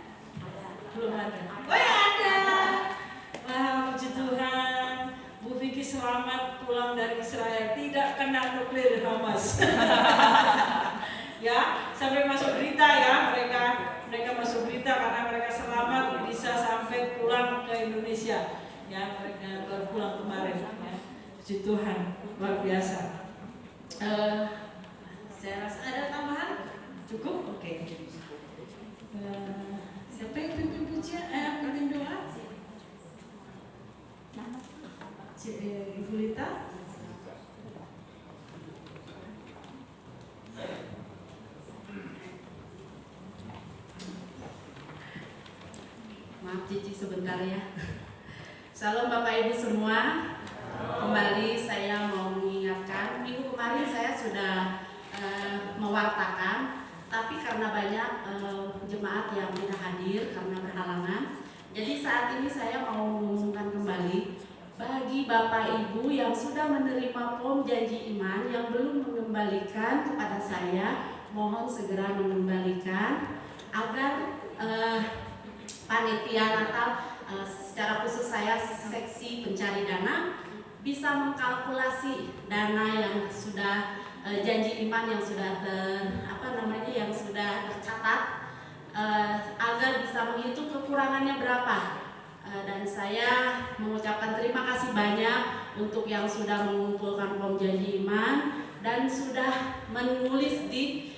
Belum ada. Oh ya ada. Wah, puji Tuhan. Bu Vicky selamat pulang dari Israel, tidak kena nuklir Hamas. Ya, sampai masuk berita ya, mereka masuk berita karena mereka selamat bisa sampai pulang ke Indonesia. Ya, mereka baru pulang kemarin ya. Puji Tuhan, luar biasa. Saya rasa ada tambahan? Cukup? Oke. Siapa yang pimpin pujian? Pimpin doa? Ibu Lita? Maaf Cici sebentar ya. Shalom Bapak Ibu semua. Kembali saya mau mengingatkan, minggu kemarin saya sudah mewartakan, tapi karena banyak jemaat yang tidak hadir karena berhalangan, jadi saat ini saya mau mengumumkan kembali bagi Bapak Ibu yang sudah menerima POM janji iman yang belum mengembalikan kepada saya, mohon segera mengembalikan agar panitia Natal, secara khusus saya seksi pencari dana, bisa mengkalkulasi dana yang sudah janji iman yang sudah yang sudah tercatat, agar bisa menghitung kekurangannya berapa. Dan saya mengucapkan terima kasih banyak untuk yang sudah mengumpulkan POM janji iman dan sudah menulis di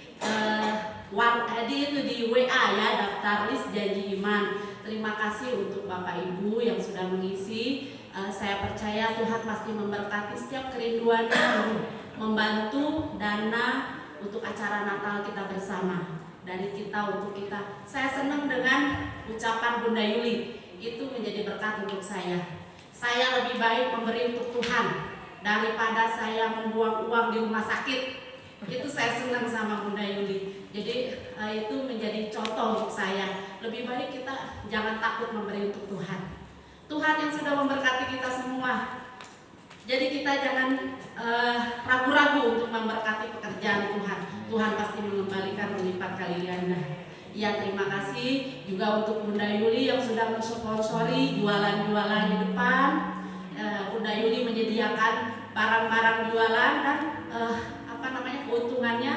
WA ya, daftar list janji iman. Terima kasih untuk Bapak Ibu yang sudah mengisi. Saya percaya Tuhan pasti memberkati setiap kerinduannya membantu dana untuk acara Natal kita bersama. Dari kita untuk kita. Saya senang dengan ucapan Bunda Yuli. Itu menjadi berkat untuk saya. Saya lebih baik memberi untuk Tuhan daripada saya membuang uang di rumah sakit. Itu saya senang sama Bunda Yuli. Jadi itu menjadi contoh untuk saya. Lebih baik kita jangan takut memberi untuk Tuhan. Tuhan yang sudah memberkati kita semua. Jadi kita jangan ragu-ragu untuk memberkati pekerjaan Tuhan. Tuhan pasti mengembalikan berlipat kali ganda. Ya, terima kasih juga untuk Bunda Yuli yang sudah mensponsori jualan-jualan di depan. Bunda Yuli menyediakan barang-barang jualan dan keuntungannya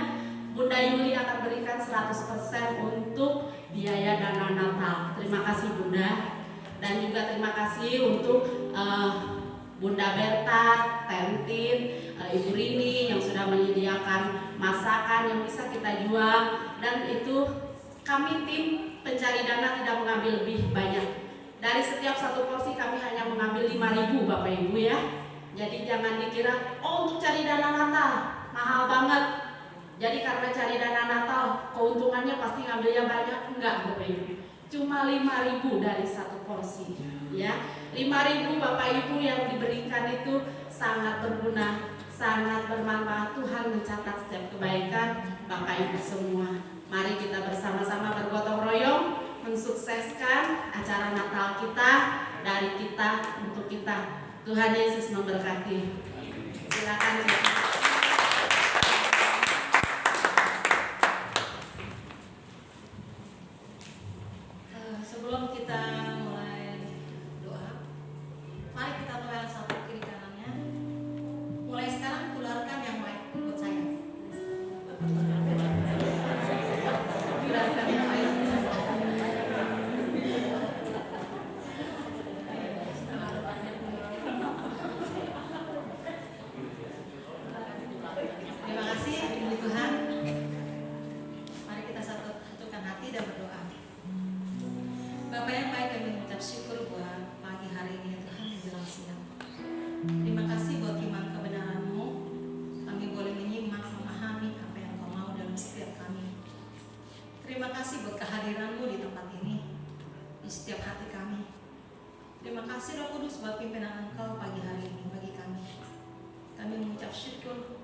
Bunda Yuli akan berikan 100% untuk biaya dana Natal. Terima kasih Bunda. Dan juga terima kasih untuk Bunda Berta, Tentin, Ibu Rini yang sudah menyediakan masakan yang bisa kita jual. Dan itu kami tim pencari dana tidak mengambil lebih banyak. Dari setiap satu porsi kami hanya mengambil 5.000 Bapak Ibu ya. Jadi jangan dikira untuk cari dana Natal mahal banget. Jadi karena cari dana Natal keuntungannya pasti ngambilnya banyak. Enggak Bapak Ibu, cuma 5.000 dari satu porsi ya. 5.000 Bapak Ibu yang diberikan itu sangat berguna, sangat bermanfaat. Tuhan mencatat setiap kebaikan Bapak Ibu semua. Mari kita bersama-sama bergotong royong mensukseskan acara Natal kita, dari kita untuk kita. Tuhan Yesus memberkati. Silakan ya. Sebelum kita mulai doa, mari kita mulai satu kiri kanannya. Mulai sekarang tularkan yang baik buat saya. Tularkan yang baik. Terima kasih buat kehadiran-Mu di tempat ini, di setiap hati kami. Terima kasih Roh Kudus buat pimpinan Engkau pagi hari ini bagi kami. Kami mengucap syukur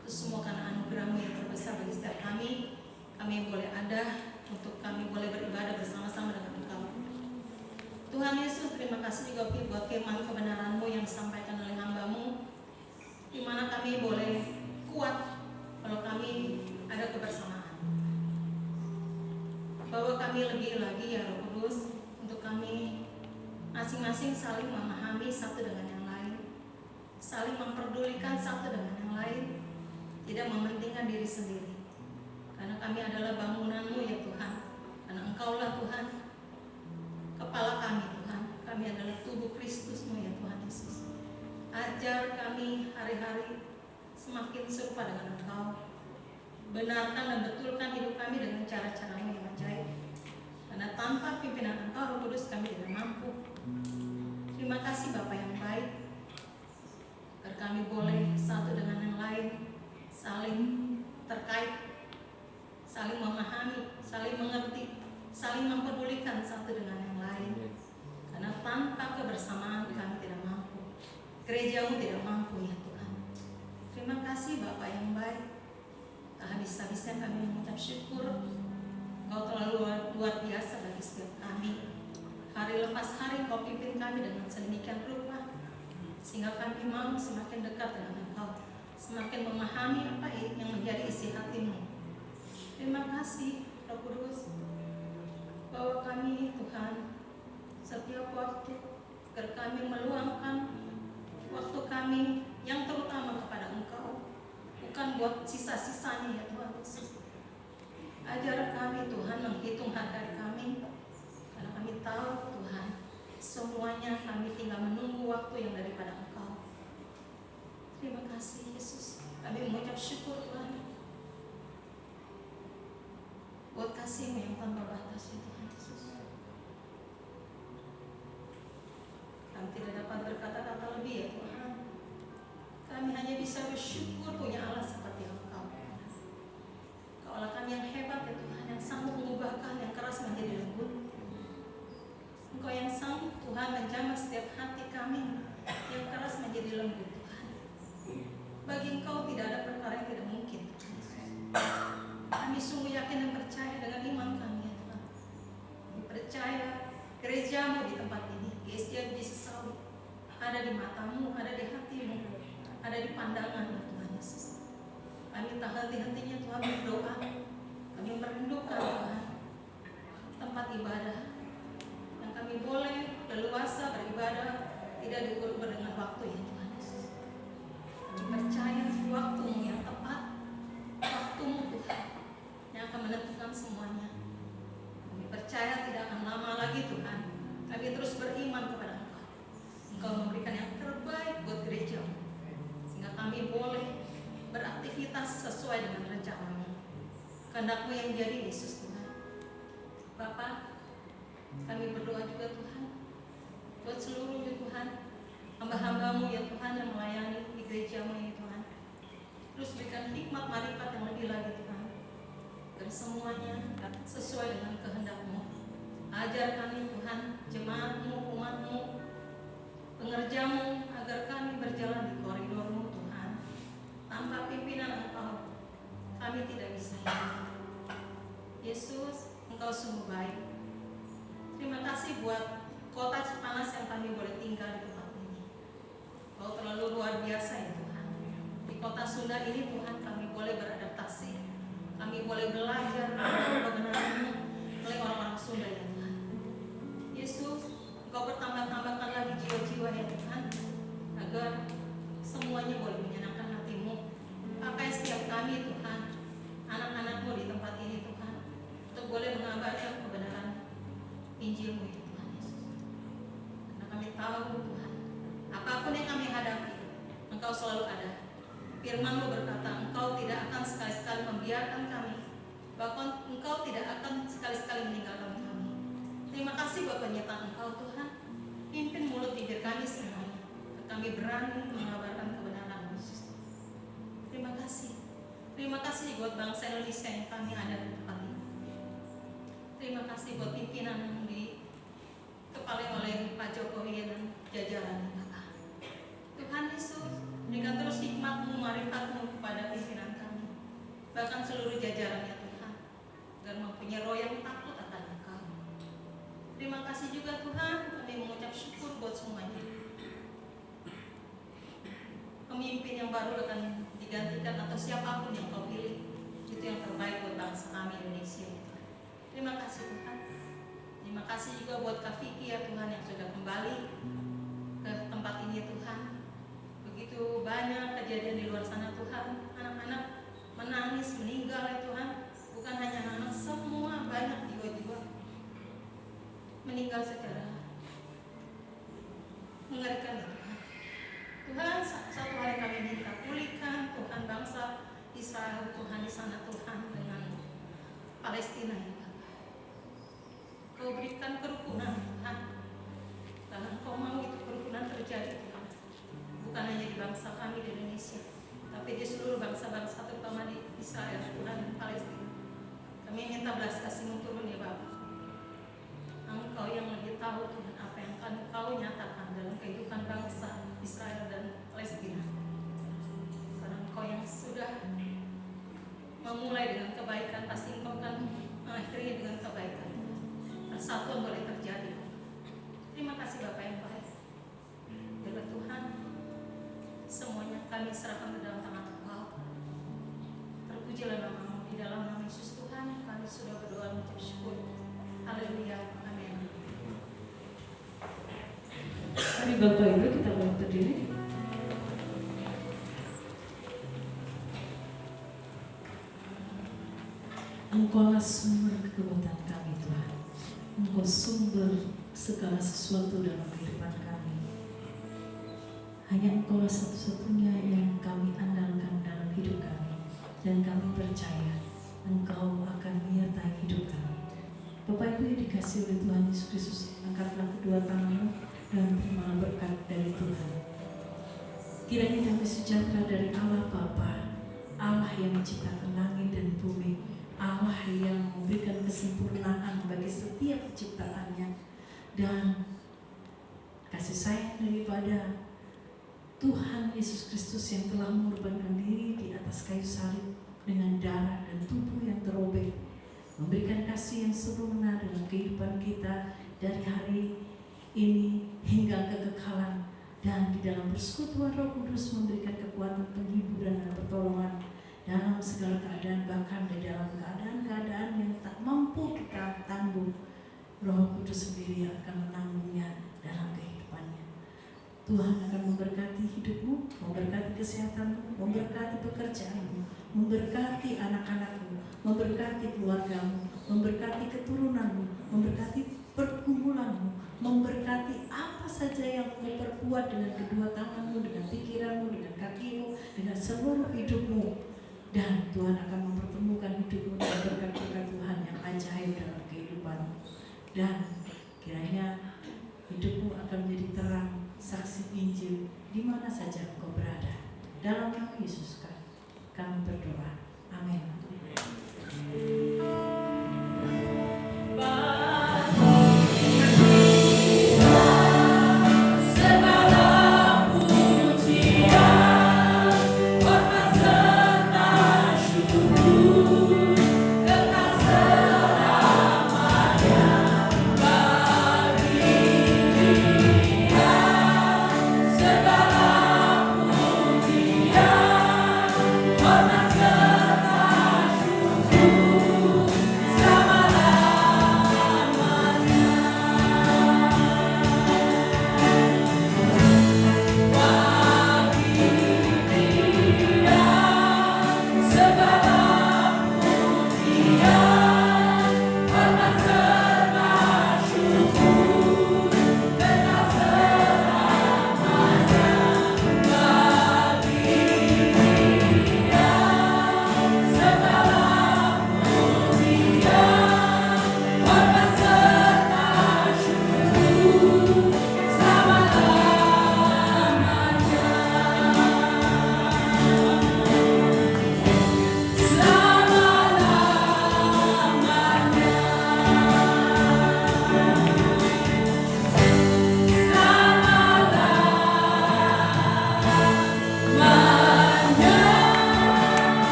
untuk semua karena anugerah-Mu yang terbesar bagi setiap kami. Kami boleh ada untuk kami boleh beribadah bersama-sama dengan Engkau. Tuhan Yesus, terima kasih juga buat firman kebenaran-Mu yang disampaikan oleh hamba-Mu, di mana kami boleh kuat kalau kami ada kebersamaan. Bahwa kami lebih lagi ya Roh Kudus, untuk kami masing-masing saling memahami satu dengan yang lain, saling memperdulikan satu dengan yang lain, tidak mementingkan diri sendiri. Karena kami adalah bangunan-Mu ya Tuhan, karena Engkaulah Tuhan, kepala kami Tuhan. Kami adalah tubuh Kristus-Mu ya Tuhan Yesus. Ajar kami hari-hari semakin serupa dengan Engkau. Benarkan dan betulkan hidup kami dengan cara-cara-Mu yang ajaib. Karena tanpa pimpinan Engkau, Roh Kudus, kami tidak mampu. Terima kasih Bapa yang baik, agar kami boleh satu dengan yang lain, saling terkait, saling memahami, saling mengerti, saling mempedulikan satu dengan yang lain. Karena tanpa kebersamaan kami tidak mampu. Gereja-Mu tidak mampu ya Tuhan. Terima kasih Bapa yang baik. Tak habis-habisnya kami mengucap syukur. Engkau terlalu luar biasa bagi setiap kami. Hari lepas hari Engkau pimpin kami dengan sedemikian rupa, sehingga kami mau semakin dekat dengan Engkau, semakin memahami apa yang menjadi isi hati-Mu. Terima kasih Roh Kudus, bahwa kami Tuhan setiap waktu agar kami meluangkan waktu kami yang terutama kepada Engkau, bukan buat sisa-sisanya ya Tuhan Yesus. Ajar kami Tuhan menghitung hari kami, karena kami tahu Tuhan semuanya kami tinggal menunggu waktu yang daripada Engkau. Terima kasih Yesus. Kami mengucap syukur Tuhan buat kasih-Mu yang tanpa batas ya Tuhan Yesus. Kami tidak dapat berkata-kata lebih ya Tuhan. Kami hanya bisa bersyukur punya Allah seperti Engkau. Kaulah kami yang hebat ya Tuhan, yang sanggup mengubahkan yang keras menjadi lembut. Engkau yang sanggup Tuhan menjamah setiap hati kami yang keras menjadi lembut Tuhan. Bagi Engkau tidak ada perkara yang tidak mungkin Tuhan Yesus. Kami sungguh yakin dan percaya dengan iman kami ya Tuhan. Kami percaya gereja-Mu di tempat ini, GSJ Saudi, ada di mata-Mu, ada di hati-Mu, ada di pandangan ya Tuhan Yesus. Kami tak henti-hentinya Tuhan berdoa. Kami merindukan Tuhan tempat ibadah yang kami boleh leluasa beribadah, tidak diukur dengan waktu ya Tuhan Yesus. Kami percaya waktu-Mu yang tepat, waktu-Mu Tuhan yang akan menentukan semuanya. Kami percaya tidak akan lama lagi Tuhan. Kami terus beriman kepada Engkau. Engkau memberikan yang terbaik buat gereja-Mu, sehingga kami boleh beraktivitas sesuai dengan rencana-Mu. Kehendak-Mu yang jadi Yesus Tuhan. Bapa, kami berdoa juga Tuhan buat seluruhnya Tuhan, hamba-hamba-Mu ya Tuhan yang melayani di gereja-Mu ini Tuhan. Terus berikan hikmat marifat yang lebih lagi Tuhan, dan semuanya sesuai dengan kehendak-Mu. Ajar kami Tuhan, jemaat-Mu, umat-Mu, pengerja-Mu, agar kami berjalan di koridor-Mu Tuhan. Tanpa pimpinan Engkau, kami tidak bisa hidup. Yesus, Engkau sungguh baik. Terima kasih buat kota Cipanas yang kami boleh tinggal di tempat ini. Engkau terlalu luar biasa ya Tuhan. Di kota Sunda ini Tuhan kami boleh beradaptasi. Kami boleh belajar kebenaran-Mu oleh orang-orang Sunda ya Tuhan. Yesus, Engkau bertambah-tambahkan lagi jiwa-jiwa ya Tuhan, agar semuanya boleh menyenangkan hati-Mu. Pakai setiap kami Tuhan, anak-anak-Mu di tempat ini Tuhan, untuk boleh mengabarkan kebenaran Injil-Mu ya Tuhan Yesus. Karena kami tahu Tuhan, apapun yang kami hadapi, Engkau selalu ada. Firman-Mu berkata, Engkau tidak akan sekali-sekali membiarkan kami, bahkan Engkau tidak akan sekali-sekali meninggalkan kami. Terima kasih buat penyertaan Engkau Tuhan. Pimpin mulut bibir kami semuanya, kami berani mengabarkan kebenaran Yesus. Terima kasih. Terima kasih buat bangsa Indonesia yang kami ada di tempat ini. kasih buat pimpinan yang dikepalai oleh Pak Jokowi dan jajaran Bapak. Tuhan Yesus, berikan terus hikmat-Mu, marifat-Mu kepada pimpinan kami, bahkan seluruh jajarannya Tuhan, agar mempunyai roh yang takut akan Engkau. Terima kasih juga Tuhan, kami mengucap syukur buat semuanya. Pemimpin yang baru akan digantikan atau siapapun yang Kau pilih, itu yang terbaik buat bangsa kami Indonesia. Terima kasih Tuhan. Terima kasih juga buat Kak Vicky ya Tuhan yang sudah kembali ke tempat ini Tuhan. Begitu banyak kejadian di luar sana Tuhan, anak-anak menangis, meninggal ya Tuhan. Bukan hanya anak-anak, semua banyak jiwa-jiwa meninggal secara mengerikan ya Tuhan. Tuhan, satu hal yang kami minta, pulihkan Tuhan bangsa Israel Tuhan di sana Tuhan dengan Palestina ya Bapak. Kau berikan kerukunan Tuhan, karena Kau mau itu kerukunan terjadi Tuhan, bukan hanya di bangsa kami di Indonesia, tapi di seluruh bangsa-bangsa terutama di Israel Tuhan dan Palestina. Kami minta belas kasih-Mu turun ya Bapak. Engkau yang lebih tahu Tuhan apa yang akan Kau nyatakan dalam kehidupan bangsa Israel dan Palestina. Karena Engkau yang sudah memulai dengan kebaikan, pasti Engkau akan mengakhiri dengan kebaikan. Persatuan boleh terjadi. Terima kasih Bapak yang baik. Biarlah Tuhan, semuanya kami serahkan ke dalam tangan Engkau. Terpujilah nama-Mu, di dalam nama Yesus Tuhan kami sudah berdoa mengucap syukur. Haleluya. Amin. Mari Bapak Ibu kita boleh berdiri. Engkaulah sumber kekuatan kami Tuhan. Engkau sumber segala sesuatu dalam kehidupan kami. Hanya Engkaulah satu-satunya yang kami andalkan dalam hidup kami. Dan kami percaya Engkau akan menyertai hidup kami. Bapak Ibu yang dikasihi oleh Tuhan Yesus Kristus, angkatlah kedua tanganmu dan terimalah berkat dari Tuhan. Kiranya damai sejahtera dari Allah Bapa, Allah yang menciptakan langit dan bumi, Allah yang memberikan kesempurnaan bagi setiap ciptaannya, dan kasih sayang daripada Tuhan Yesus Kristus yang telah mengorbankan diri di atas kayu salib dengan darah dan tubuh yang terobek, memberikan kasih yang sempurna dalam kehidupan kita dari hari ini hingga kekekalan, dan di dalam persekutuan Roh Kudus memberikan kekuatan penghiburan dan pertolongan dalam segala keadaan, bahkan di dalam keadaan-keadaan yang tak mampu kita tanggung. Roh Kudus sendiri yang akan menanggungnya dalam kehidupannya. Tuhan akan memberkati hidupmu, memberkati kesehatanmu, memberkati pekerjaanmu, memberkati anak-anakmu, memberkati keluargamu, memberkati keturunanmu, memberkati pergumulanmu, memberkati apa saja yang kau perbuat dengan kedua tanganmu, dengan pikiranmu, dengan kakimu, dengan seluruh hidupmu. Dan Tuhan akan mempertemukan hidupmu dengan berkat-berkat Tuhan yang ajaib dalam kehidupanmu. Dan kiranya hidupmu akan menjadi terang saksi Injil di mana saja engkau berada. Dalam nama Yesus kami berdoa. Amin.